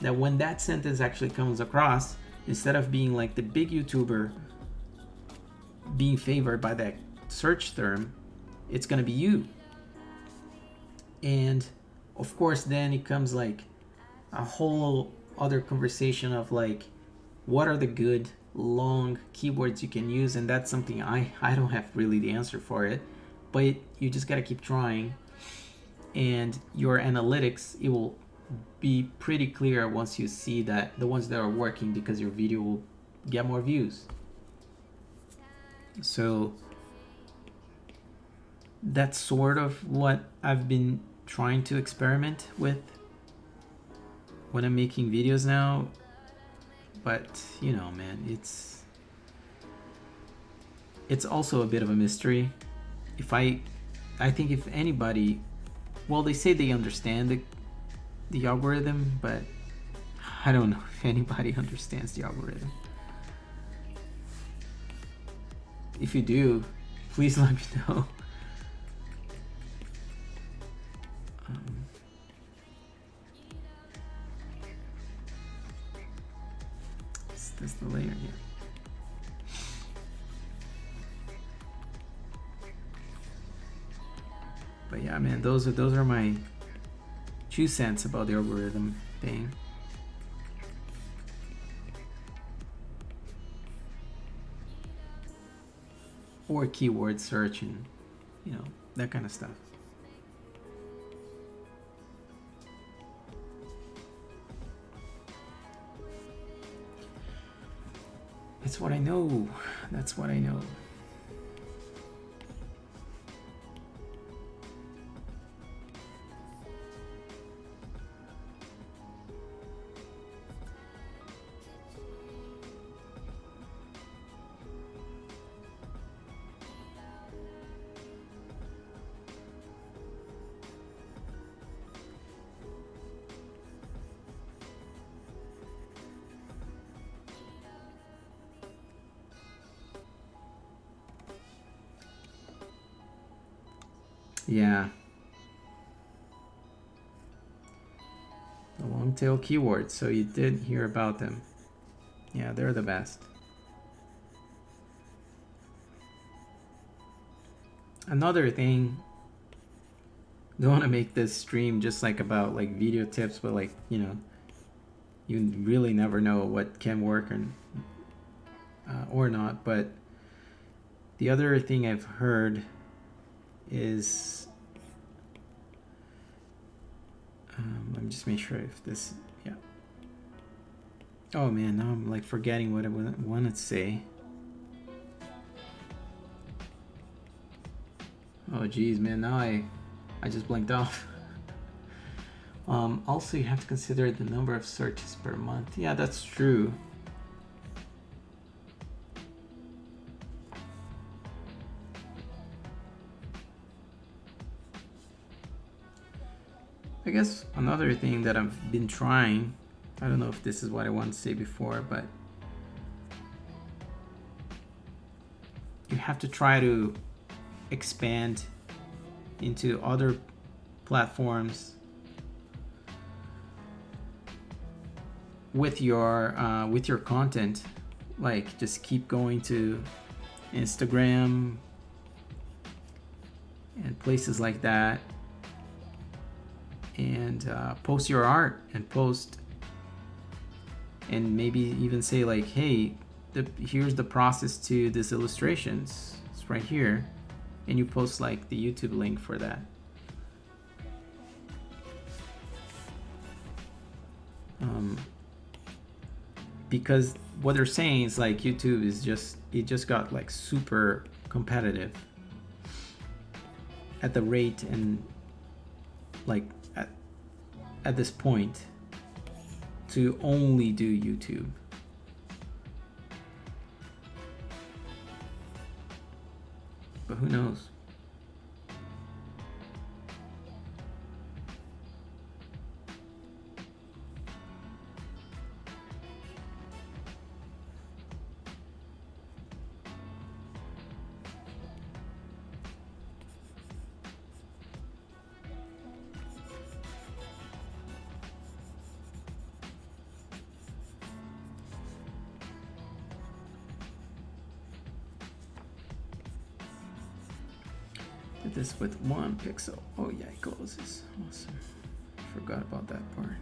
that when that sentence actually comes across, instead of being like the big YouTuber being favored by that search term, it's gonna be you. And of course, then it comes like a whole other conversation of like, what are the good long keywords you can use? And that's something I don't have really the answer for it, but you just gotta keep trying. And your analytics, it will be pretty clear once you see that the ones that are working, because your video will get more views. So that's sort of what I've been trying to experiment with when I'm making videos now. But you know, man, it's also a bit of a mystery. I think if anybody, well, they say they understand the algorithm, but I don't know if anybody understands the algorithm. If you do, please let me know. Is this the layer here? But yeah, man, those are my 2 cents about the algorithm thing. Or keyword search and, you know, that kind of stuff. It's what I know. That's what I know. Yeah. The long tail keywords. So you did hear about them. Yeah, they're the best. Another thing, don't want to make this stream just like about like video tips, but like, you know, you really never know what can work or not. But the other thing I've heard is, let me just make sure if this, yeah. Oh man, now I'm like forgetting what I wanted to say. Oh geez, man, now I just blanked off. Also, you have to consider the number of searches per month. Yeah, that's true. I guess another thing that I've been trying, I don't know if this is what I wanted to say before, but you have to try to expand into other platforms with your content. Like, just keep going to Instagram and places like that, and post your art and post, and maybe even say like, hey, here's the process to this illustrations. It's right here, and you post like the YouTube link for that. Because what they're saying is like YouTube is just got like super competitive at the rate and like at this point to only do YouTube. But who knows? Did this with 1 pixel. Oh yeah, it closes. Awesome. Forgot about that part.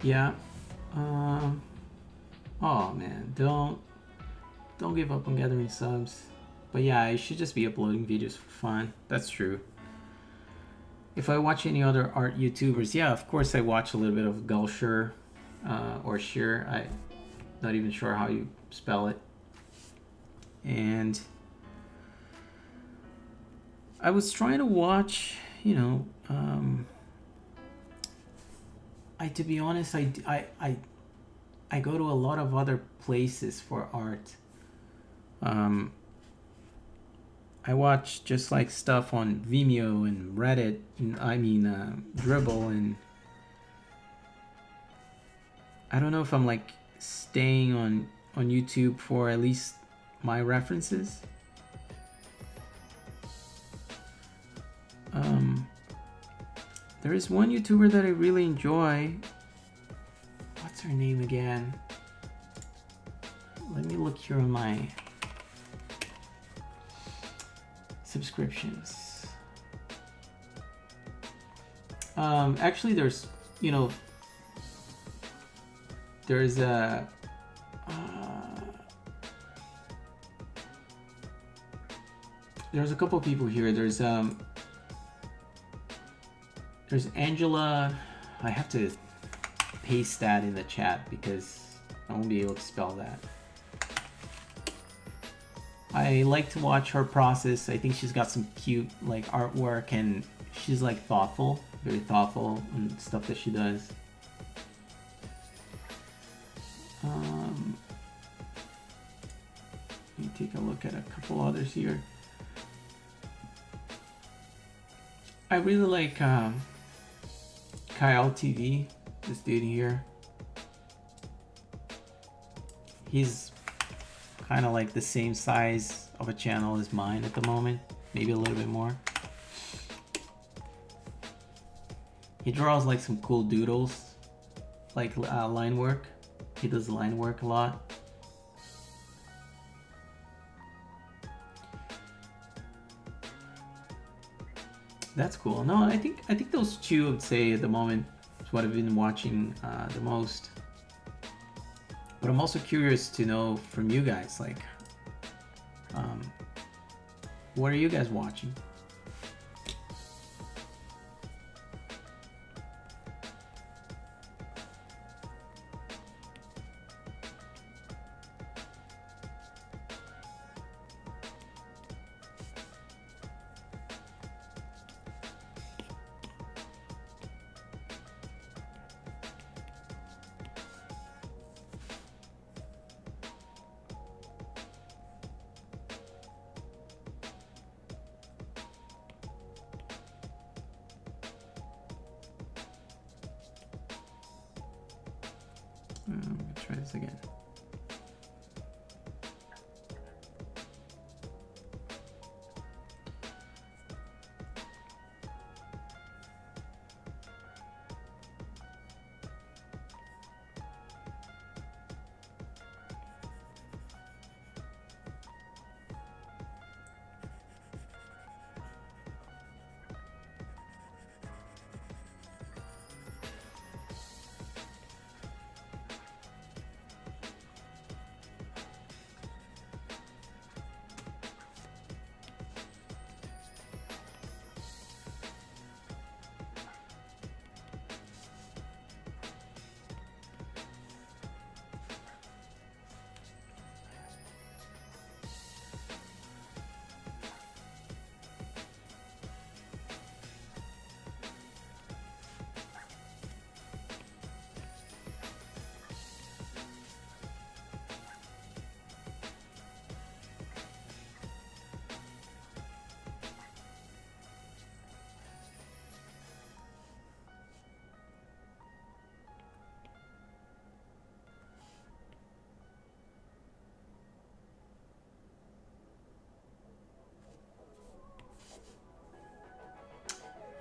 Yeah. Oh man, don't give up on gathering subs. But yeah, I should just be uploading videos for fun. That's true. If I watch any other art YouTubers, yeah, of course I watch a little bit of Gulsher or Sheer. I'm not even sure how you spell it. And I was trying to watch, you know, to be honest, I go to a lot of other places for art. I watch just like stuff on Vimeo and Reddit, and Dribble, and I don't know if I'm like staying on YouTube for at least my references. There is one YouTuber that I really enjoy. What's her name again? Let me look here on my subscriptions. Actually, there's there's a couple people here. There's Angela. I have to paste that in the chat because I won't be able to spell that. I like to watch her process. I think she's got some cute like artwork, and she's like very thoughtful in stuff that she does. Let me take a look at a couple others here. I really like Kyle TV, this dude here. He's kind of like the same size of a channel as mine at the moment, maybe a little bit more. He draws like some cool doodles, like line work. He does line work a lot. That's cool. No, I think those two, I would say at the moment, is what I've been watching the most. But I'm also curious to know from you guys, like, what are you guys watching? Let's try this again.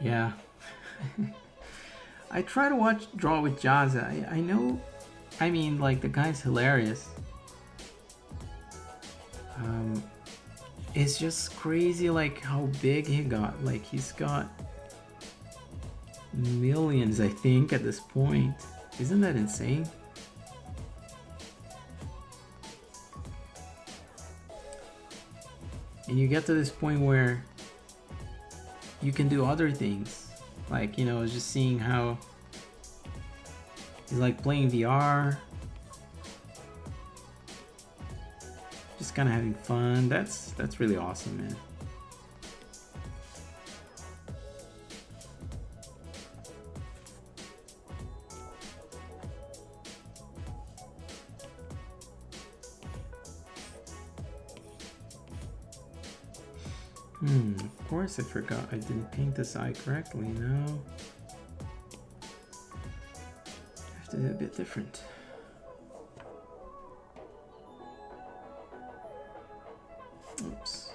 Yeah. I try to draw with Jaza. I know, I mean, like, the guy's hilarious. It's just crazy, like, how big he got. Like, he's got millions, I think, at this point. Isn't that insane? And you get to this point where you can do other things. Like, you know, just seeing how he's like playing VR. Just kind of having fun. That's really awesome, man. Of course I forgot I didn't paint this eye correctly. No. I have to do a bit different. Oops.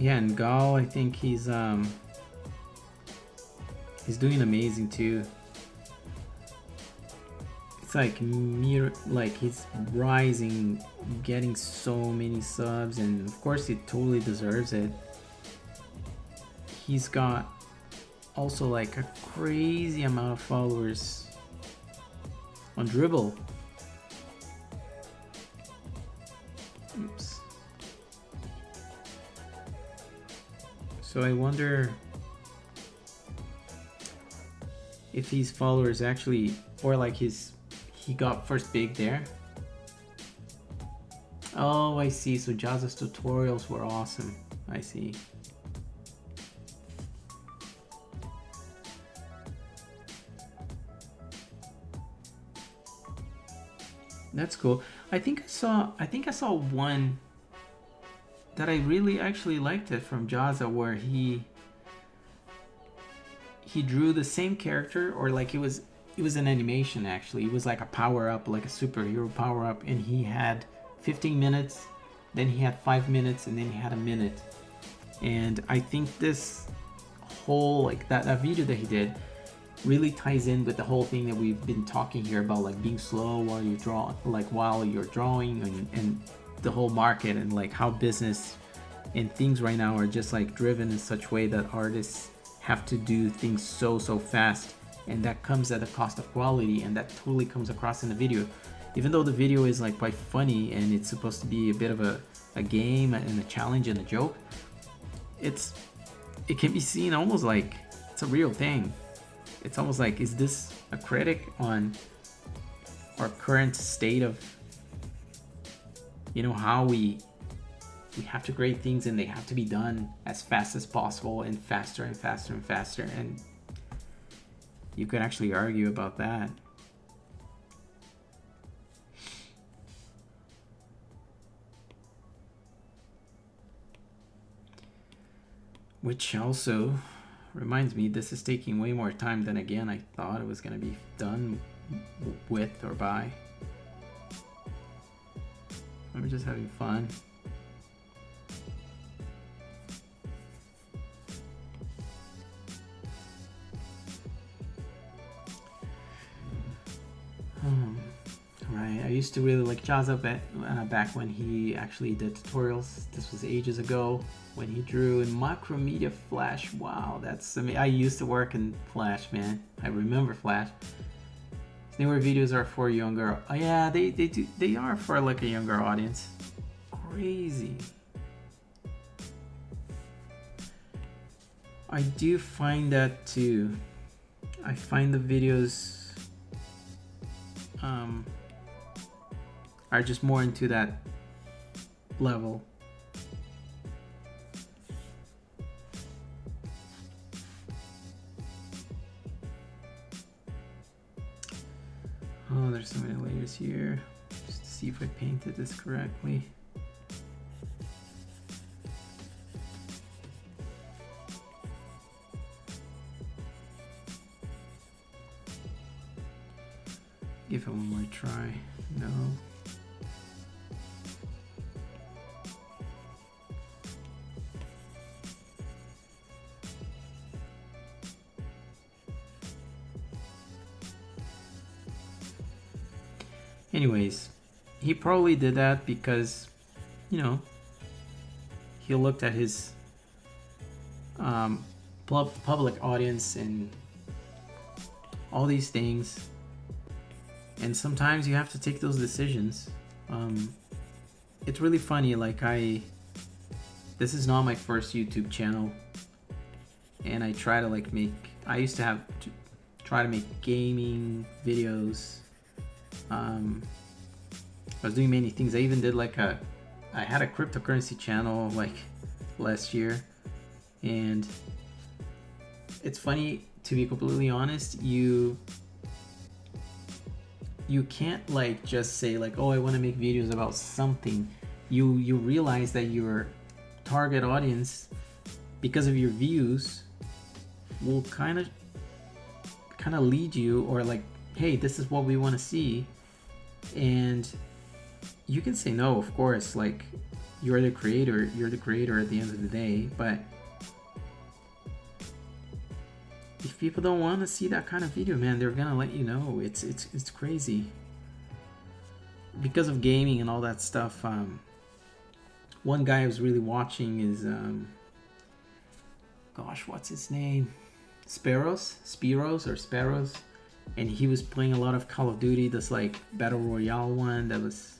Yeah, and Gal, I think he's doing amazing too. It's like he's rising, getting so many subs, and of course he totally deserves it. He's got also like a crazy amount of followers on Dribble. Oops. So I wonder if his followers actually, or like he got first big there. Oh, I see. So Jaza's tutorials were awesome. I see. That's cool. I think I saw one that I really actually liked it from Jaza, where he drew the same character, or like it was an animation actually. It was like a power up, like a superhero power up, and he had 15 minutes, then he had 5 minutes, and then he had a minute. And I think this whole, like that video that he did really ties in with the whole thing that we've been talking here about, like being slow while you draw, like while you're drawing, and the whole market, and like how business and things right now are just like driven in such a way that artists have to do things so fast, and that comes at a cost of quality, and that totally comes across in the video. Even though the video is like quite funny and it's supposed to be a bit of a game and a challenge and a joke, it can be seen almost like it's a real thing. It's almost like, is this a critic on our current state of, you know, how we have to create things and they have to be done as fast as possible and faster and faster and faster, and you could actually argue about that. Which also reminds me, this is taking way more time than again I thought it was going to be done with or by. I'm just having fun. Right, I used to really like Jaza back when he actually did tutorials. This was ages ago when he drew in Macromedia Flash. Wow, that's amazing. I used to work in Flash, man. I remember Flash. His newer videos are for younger. Oh yeah, they are for like a younger audience. Crazy. I do find that too. I find the videos are just more into that level. Oh, there's so many layers here. Just to see if I painted this correctly. give it one more try. No. Anyways, he probably did that because, you know, he looked at his public audience and all these things, and sometimes you have to take those decisions. It's really funny, like this is not my first YouTube channel, and I try to like I used to try to make gaming videos. I was doing many things. I even did I had a cryptocurrency channel like last year, and it's funny, to be completely honest, you can't like just say like, oh, I want to make videos about something. You realize that your target audience, because of your views, will kind of lead you, or like, hey, this is what we want to see. And you can say no, of course, like you're the creator at the end of the day. But if people don't want to see that kind of video, man, they're gonna let you know. It's crazy. Because of gaming and all that stuff, one guy I was really watching is gosh, what's his name? Sparrows, and he was playing a lot of Call of Duty, this like battle royale one that was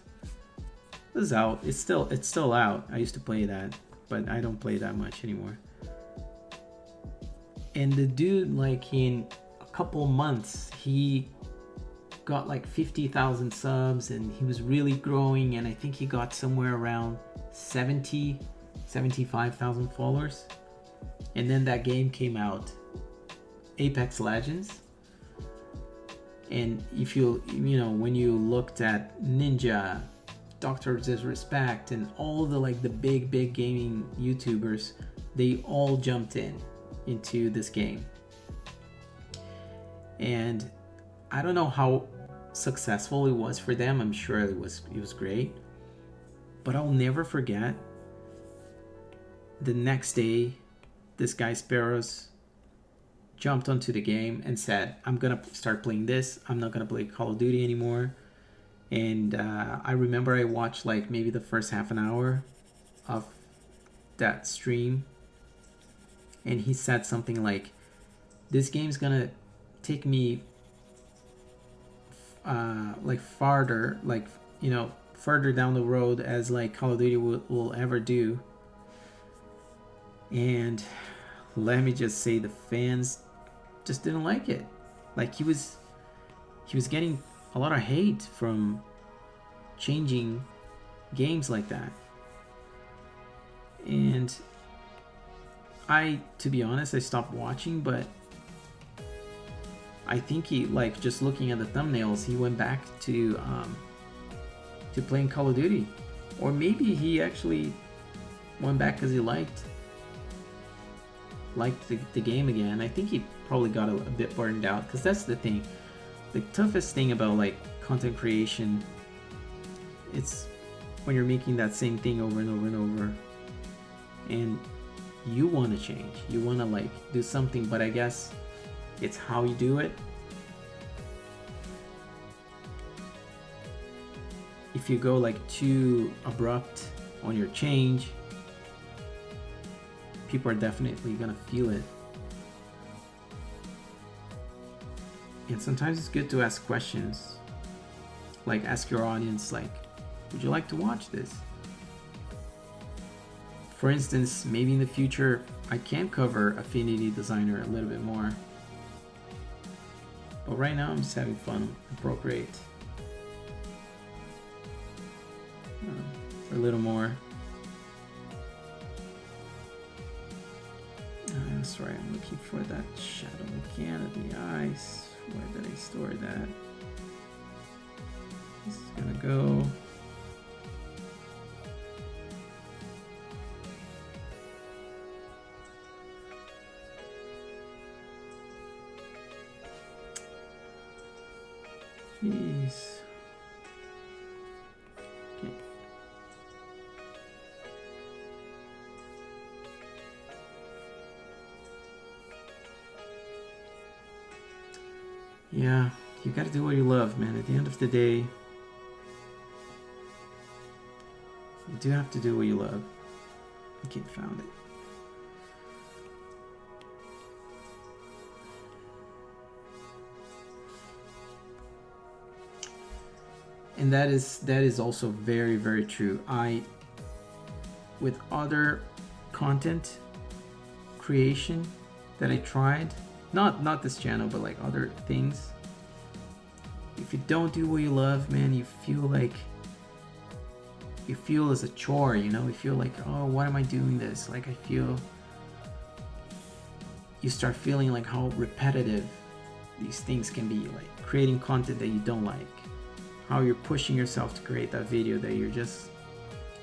out. It's still out. I used to play that, but I don't play that much anymore. And the dude, like in a couple months, he got like 50,000 subs, and he was really growing, and I think he got somewhere around 75,000 followers. And then that game came out, Apex Legends. And if you know, when you looked at Ninja, Dr. Disrespect, and all the like the big gaming YouTubers, they all jumped into this game. And I don't know how successful it was for them. I'm sure it was great. But I'll never forget the next day, this guy Sparrows jumped onto the game and said, I'm gonna start playing this. I'm not gonna play Call of Duty anymore. And I remember I watched like maybe the first half an hour of that stream, and he said something like, this game's gonna take me like farther, like, you know, further down the road as like Call of Duty will ever do. And let me just say, the fans just didn't like it. Like he was getting a lot of hate from changing games like that. And to be honest, I stopped watching, but I think he, like, just looking at the thumbnails, he went back to playing Call of Duty. Or maybe he actually went back because he liked the game again. I think he probably got a bit burned out, because that's the thing. The toughest thing about like content creation, it's when you're making that same thing over and over and over, and you want to change, you want to like do something, but I guess it's how you do it. If you go like too abrupt on your change, people are definitely gonna feel it. And sometimes it's good to ask questions, like ask your audience, like, would you like to watch this? For instance, maybe in the future I can cover Affinity Designer a little bit more, but right now I'm just having fun with Procreate for a little more. Sorry, I'm looking for that shadow again of the eyes. Where did I store that? This is gonna go. Jeez. Okay. Yeah, you gotta do what you love, man. At the end of the day, you do have to do what you love. Okay, found it. And that is also very, very true. With other content creation that I tried, not this channel, but like other things, if you don't do what you love, man, you feel as a chore, you know. You feel like, oh, why am I doing this? Like, you start feeling like how repetitive these things can be, like creating content that you don't like, how you're pushing yourself to create that video that you're just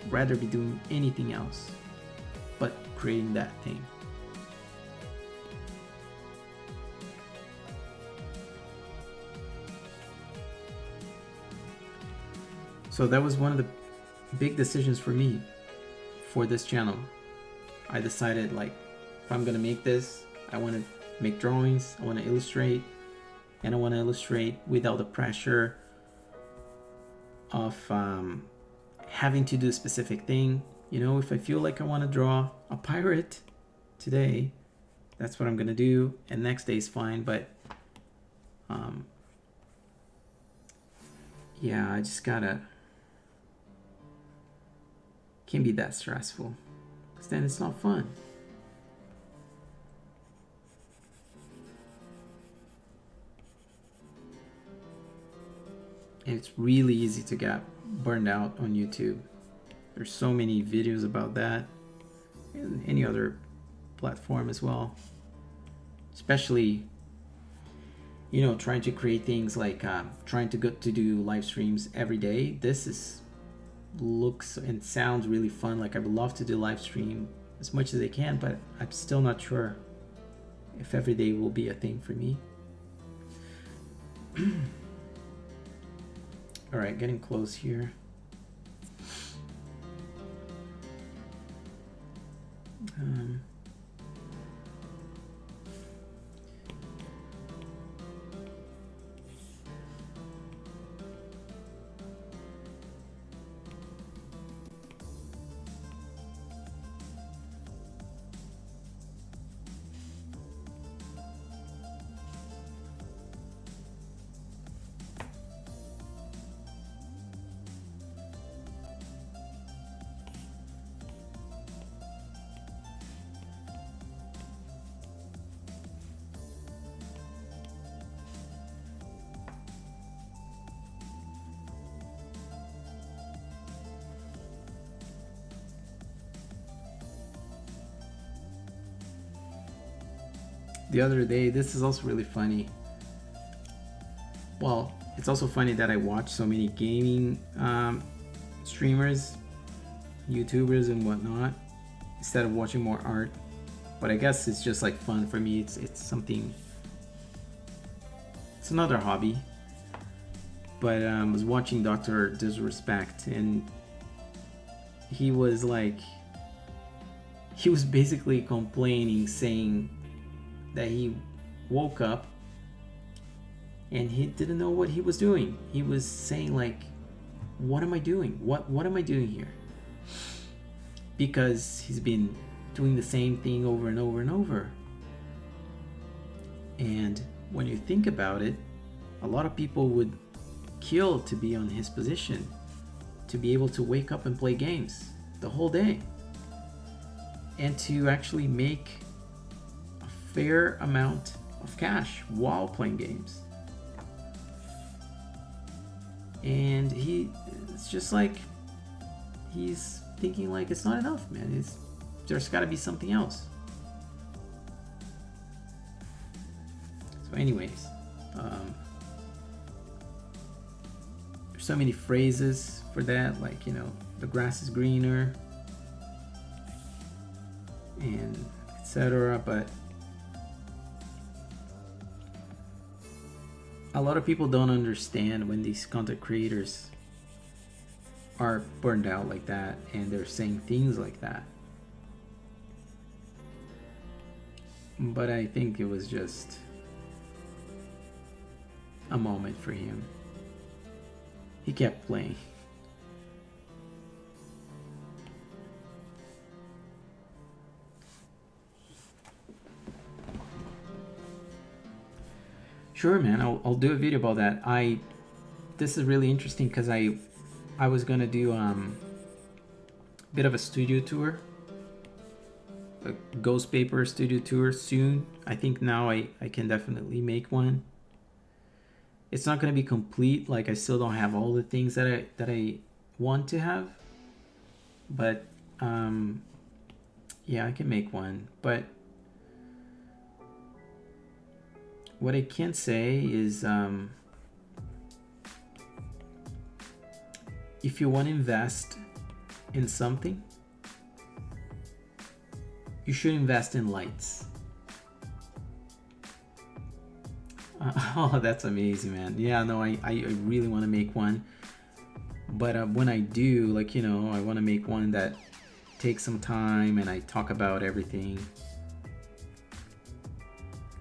rather be doing anything else but creating that thing. So that was one of the big decisions for me for this channel. I decided, like, if I'm gonna make this, I want to make drawings, I want to illustrate, and I want to illustrate without the pressure of having to do a specific thing. You know, if I feel like I want to draw a pirate today, that's what I'm gonna do, and next day is fine. But yeah, I just gotta, can't be that stressful, because then it's not fun. And it's really easy to get burned out on YouTube. There's so many videos about that, and any other platform as well. Especially, you know, trying to create things like trying to do live streams every day. This looks and sounds really fun. Like, I would love to do live stream as much as I can, but I'm still not sure if every day will be a thing for me. All right, getting close here. The other day, this is also really funny. Well, it's also funny that I watch so many gaming streamers, YouTubers and whatnot, instead of watching more art. But I guess it's just like fun for me. It's something, it's another hobby. But I was watching Dr. Disrespect, and he was basically complaining, saying that he woke up and he didn't know what he was doing. He was saying, like, what am I doing? What am I doing here? Because he's been doing the same thing over and over and over. And when you think about it, a lot of people would kill to be on his position, to be able to wake up and play games the whole day, and to actually make fair amount of cash while playing games. And it's just like he's thinking like it's not enough, man. There's got to be something else. So anyways, there's so many phrases for that, like, you know, the grass is greener and etc. But a lot of people don't understand when these content creators are burned out like that and they're saying things like that. But I think it was just a moment for him. He kept playing. Sure, man. I'll do a video about that. This is really interesting because I was gonna do bit of a studio tour, a Ghostpaper studio tour soon. I think now I can definitely make one. It's not gonna be complete. Like, I still don't have all the things that I want to have, but yeah, I can make one. But what I can say is, if you want to invest in something, you should invest in lights. Oh, that's amazing, man. Yeah, no, I really want to make one. But when I do, like, you know, I want to make one that takes some time and I talk about everything.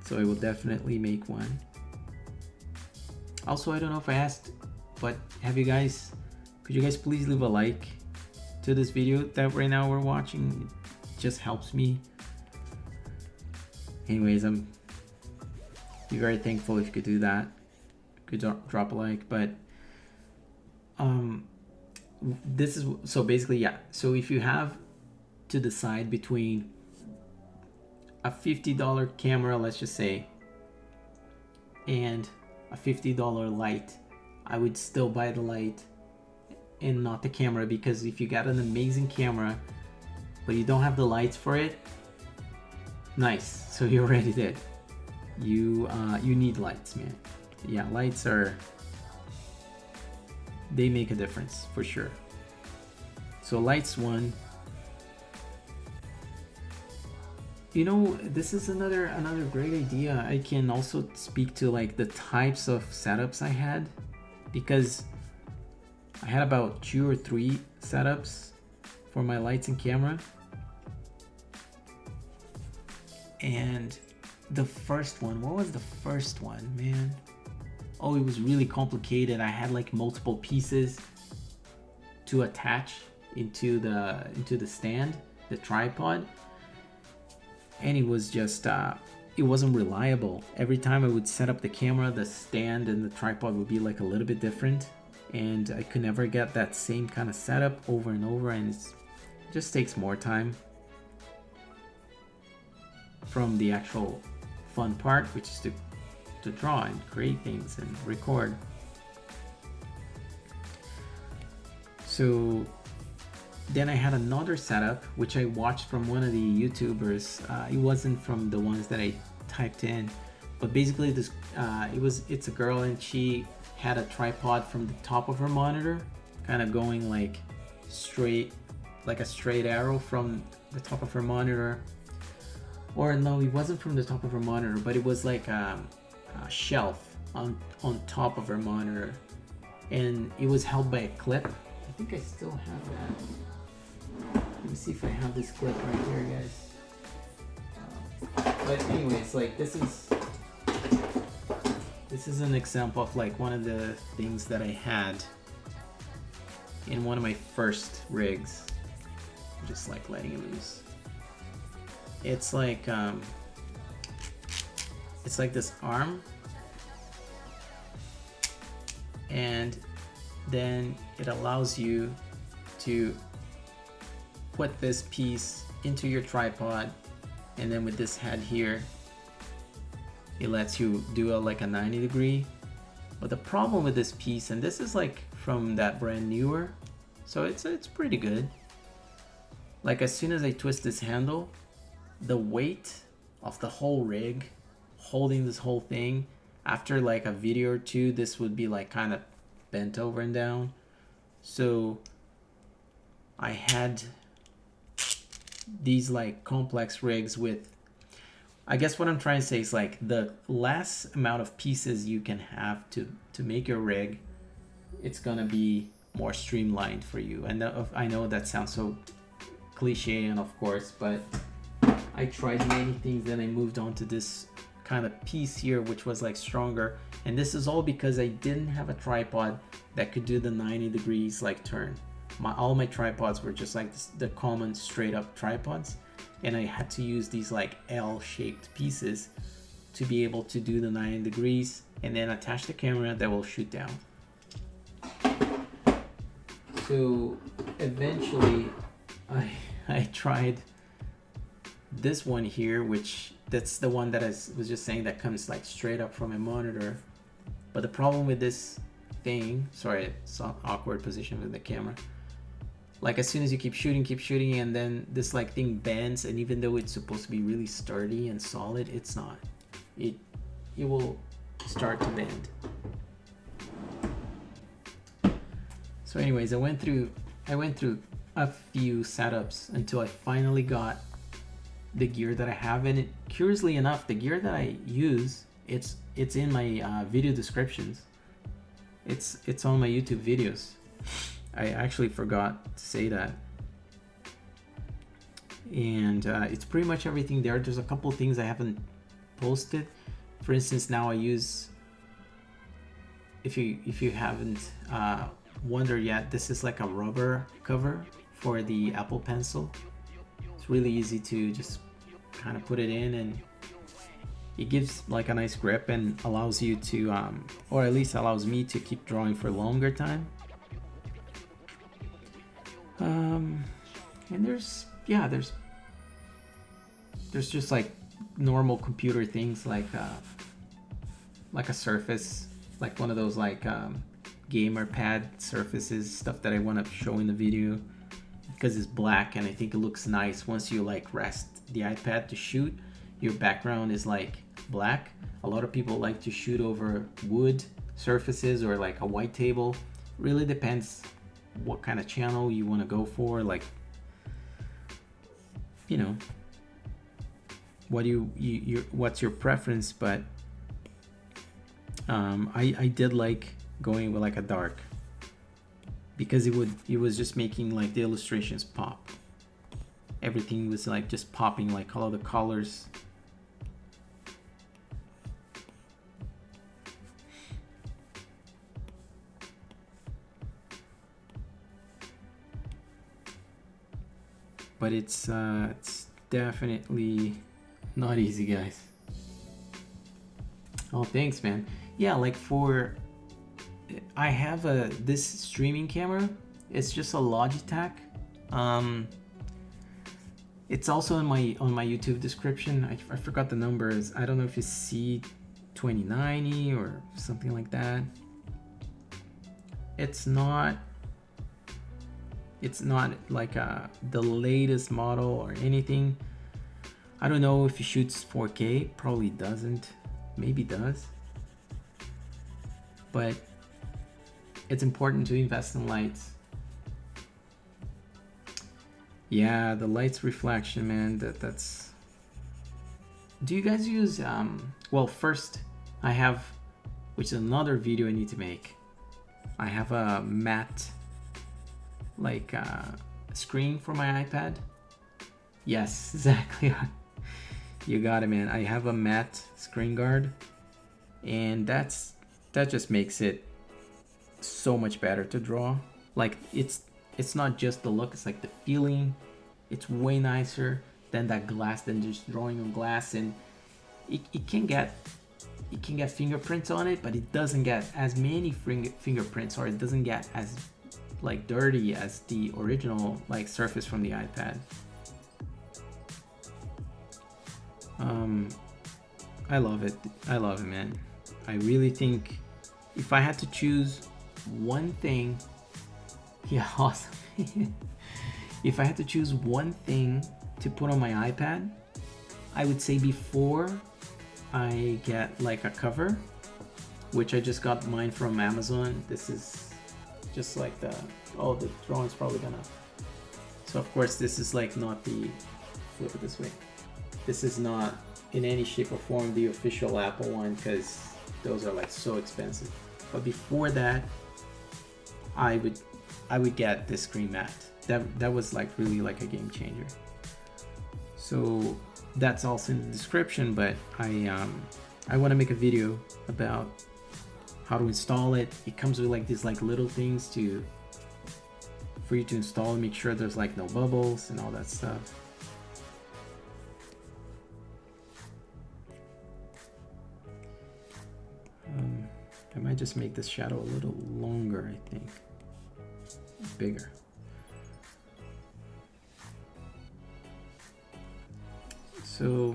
So I will definitely make one. Also, I don't know if I asked, but could you guys please leave a like to this video that right now we're watching? It just helps me. Anyways, I'm be very thankful if you could do that. Could drop a like, but this is, so basically, yeah. So if you have to decide between a $50 camera, let's just say, and a $50 light, I would still buy the light and not the camera, because if you got an amazing camera but you don't have the lights for it, nice, so you already did. You need lights, man. Yeah, lights they make a difference for sure. So lights one. You know, this is another great idea. I can also speak to like the types of setups I had, because I had about 2 or 3 setups for my lights and camera. And the first one, what was the first one, man? Oh, it was really complicated. I had like multiple pieces to attach into the stand, the tripod. And it was just, it wasn't reliable. Every time I would set up the camera, the stand and the tripod would be like a little bit different. And I could never get that same kind of setup over and over, and it just takes more time from the actual fun part, which is to draw and create things and record. So then I had another setup which I watched from one of the YouTubers. It wasn't from the ones that I typed in, but basically this it's a girl, and she had a tripod from the top of her monitor, kind of going like straight, like a straight arrow from the top of her monitor. Or no, it wasn't from the top of her monitor, but it was like a shelf on top of her monitor, and it was held by a clip. I think I still have that. Let me see if I have this clip right here, guys. But anyways, like this is an example of like one of the things that I had in one of my first rigs. I'm just like letting it loose. It's like this arm, and then it allows you to put this piece into your tripod, and then with this head here, it lets you do like a 90 degree. But the problem with this piece, and this is like from that brand newer, so it's pretty good. Like as soon as I twist this handle, the weight of the whole rig holding this whole thing, after like a video or two, this would be like kind of bent over and down. So I had these like complex rigs with I guess what I'm trying to say is like the less amount of pieces you can have to make your rig, it's gonna be more streamlined for you. And I know that sounds so cliche, and of course, but I tried many things, then I moved on to this kind of piece here, which was like stronger. And this is all because I didn't have a tripod that could do the 90 degrees like turn. All my tripods were just like the common straight up tripods, and I had to use these like L-shaped pieces to be able to do the 90 degrees and then attach the camera that will shoot down. So eventually I tried this one here, which that's the one that I was just saying that comes like straight up from a monitor. But the problem with this thing, sorry, it's an awkward position with the camera. Like as soon as you keep shooting, and then this like thing bends, and even though it's supposed to be really sturdy and solid, it's not. It will start to bend. So anyways, I went through a few setups until I finally got the gear that I have. And curiously enough, the gear that I use, it's in my video descriptions. It's on my YouTube videos. I actually forgot to say that. And it's pretty much everything there. There's a couple of things I haven't posted. For instance, now I use, if you haven't wondered yet, this is like a rubber cover for the Apple Pencil. It's really easy to just kind of put it in, and it gives like a nice grip and allows you to, or at least allows me to keep drawing for a longer time. And there's just like normal computer things like a Surface, like one of those like gamer pad surfaces, stuff that I want to show in the video because it's black and I think it looks nice. Once you like rest the iPad to shoot, your background is like black. A lot of people like to shoot over wood surfaces or like a white table. Really depends what kind of channel you want to go for, like, you know, what's your preference. But I did like going with like a dark, because it was just making like the illustrations pop. Everything was like just popping, like all the colors. But it's definitely not easy, guys. Oh, thanks, man. Yeah, like I have this streaming camera. It's just a Logitech. It's also on my YouTube description. I forgot the numbers. I don't know if it's C2090 or something like that. It's not like the latest model or anything. I don't know if it shoots 4K. Probably doesn't. Maybe does. But it's important to invest in lights. Yeah, the light's reflection, man. That's. Do you guys use well, first I have, which is another video I need to make. I have a matte like screen for my iPad. Yes, exactly. You got it, man. I have a matte screen guard, and that just makes it so much better to draw. Like it's not just the look, it's like the feeling. It's way nicer than that glass, than just drawing on glass. And it can get fingerprints on it, but it doesn't get as many fingerprints, or it doesn't get as like dirty as the original like surface from the iPad. I love it, man. I really think if I had to choose one thing, yeah, awesome. If I had to choose one thing to put on my iPad, I would say before I get like a cover, which I just got mine from Amazon. This is just like the drawing's probably gonna. So of course this is like not the, flip it this way. This is not in any shape or form the official Apple one, because those are like so expensive. But before that, I would get this screen mat. That was like really like a game changer. So that's also in the description, but I want to make a video about how to install it. It comes with like these like little things for you to install and make sure there's like no bubbles and all that stuff. I might just make this shadow a little longer, I think. Bigger. So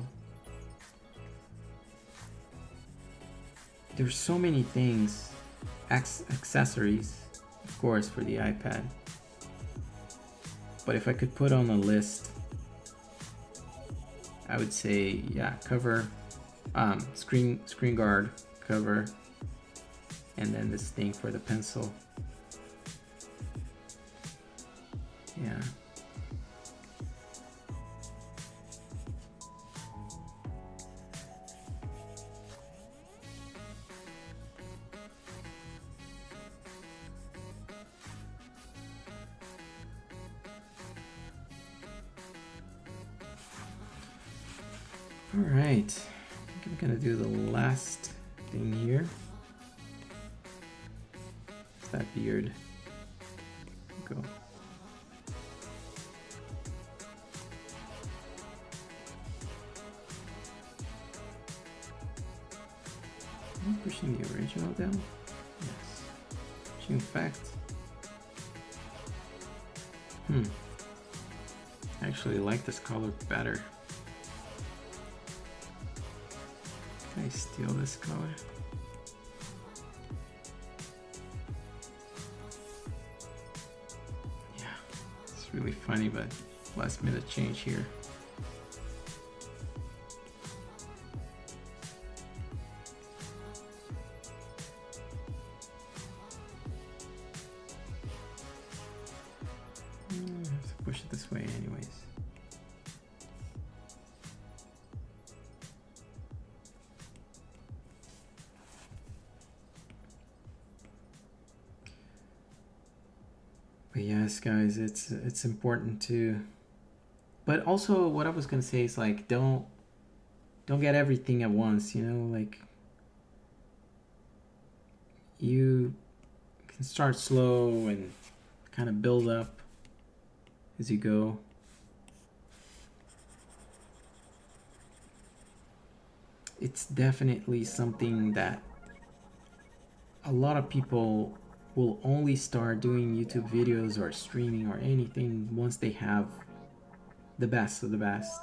there's so many things, accessories, of course, for the iPad. But if I could put on a list, I would say, yeah, cover, screen guard, cover, and then this thing for the pencil. Yeah. All right, I think I'm gonna do the last thing here. It's that beard. Go. Am I pushing the original down? Yes. Pushing effect. I actually like this color better. Can I steal this color? Yeah, it's really funny, but last minute change here. I have to push it this way anyways. But yes, guys, it's important to, but also what I was gonna say is like don't get everything at once, you know, like you can start slow and kind of build up as you go. It's definitely something that a lot of people will only start doing YouTube videos or streaming or anything once they have the best of the best.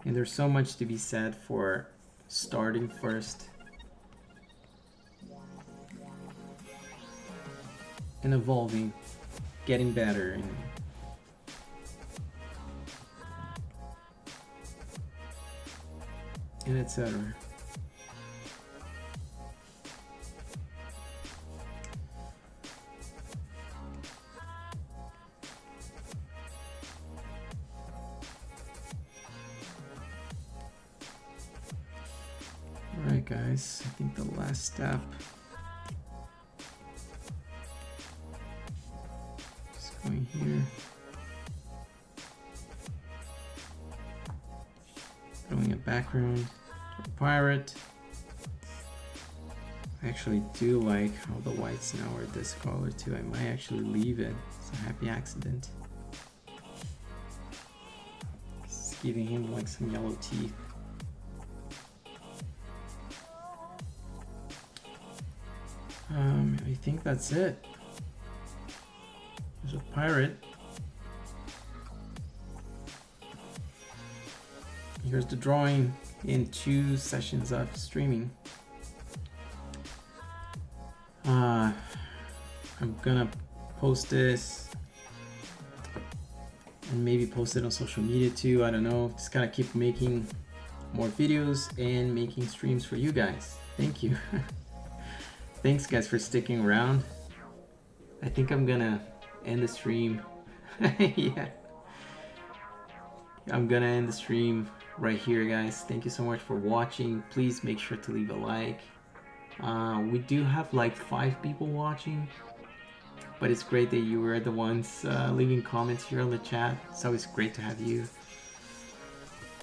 And there's so much to be said for starting first and evolving, getting better, and etc. Alright guys, I think the last step is going here. Throwing a background to a pirate. I actually do like how the whites now are this color too. I might actually leave it. It's a happy accident. It's giving him like some yellow teeth. I think that's it. There's a pirate. Here's the drawing in 2 sessions of streaming. I'm gonna post this and maybe post it on social media too. I don't know. Just gotta keep making more videos and making streams for you guys. Thank you. Thanks guys for sticking around. I think I'm gonna end the stream. Yeah. I'm gonna end the stream right here, guys. Thank you so much for watching. Please make sure to leave a like. We do have like 5 people watching, but it's great that you were the ones leaving comments here on the chat. It's always great to have you.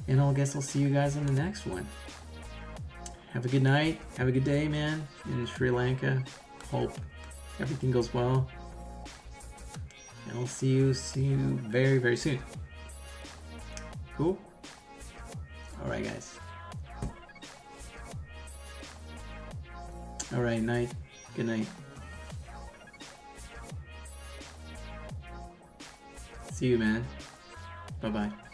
And I guess I'll see you guys on the next one. Have a good night. Have a good day, man, in Sri Lanka. Hope everything goes well. And I'll see you very, very soon. Cool? Alright, guys. Alright, night. Good night. See you, man. Bye-bye.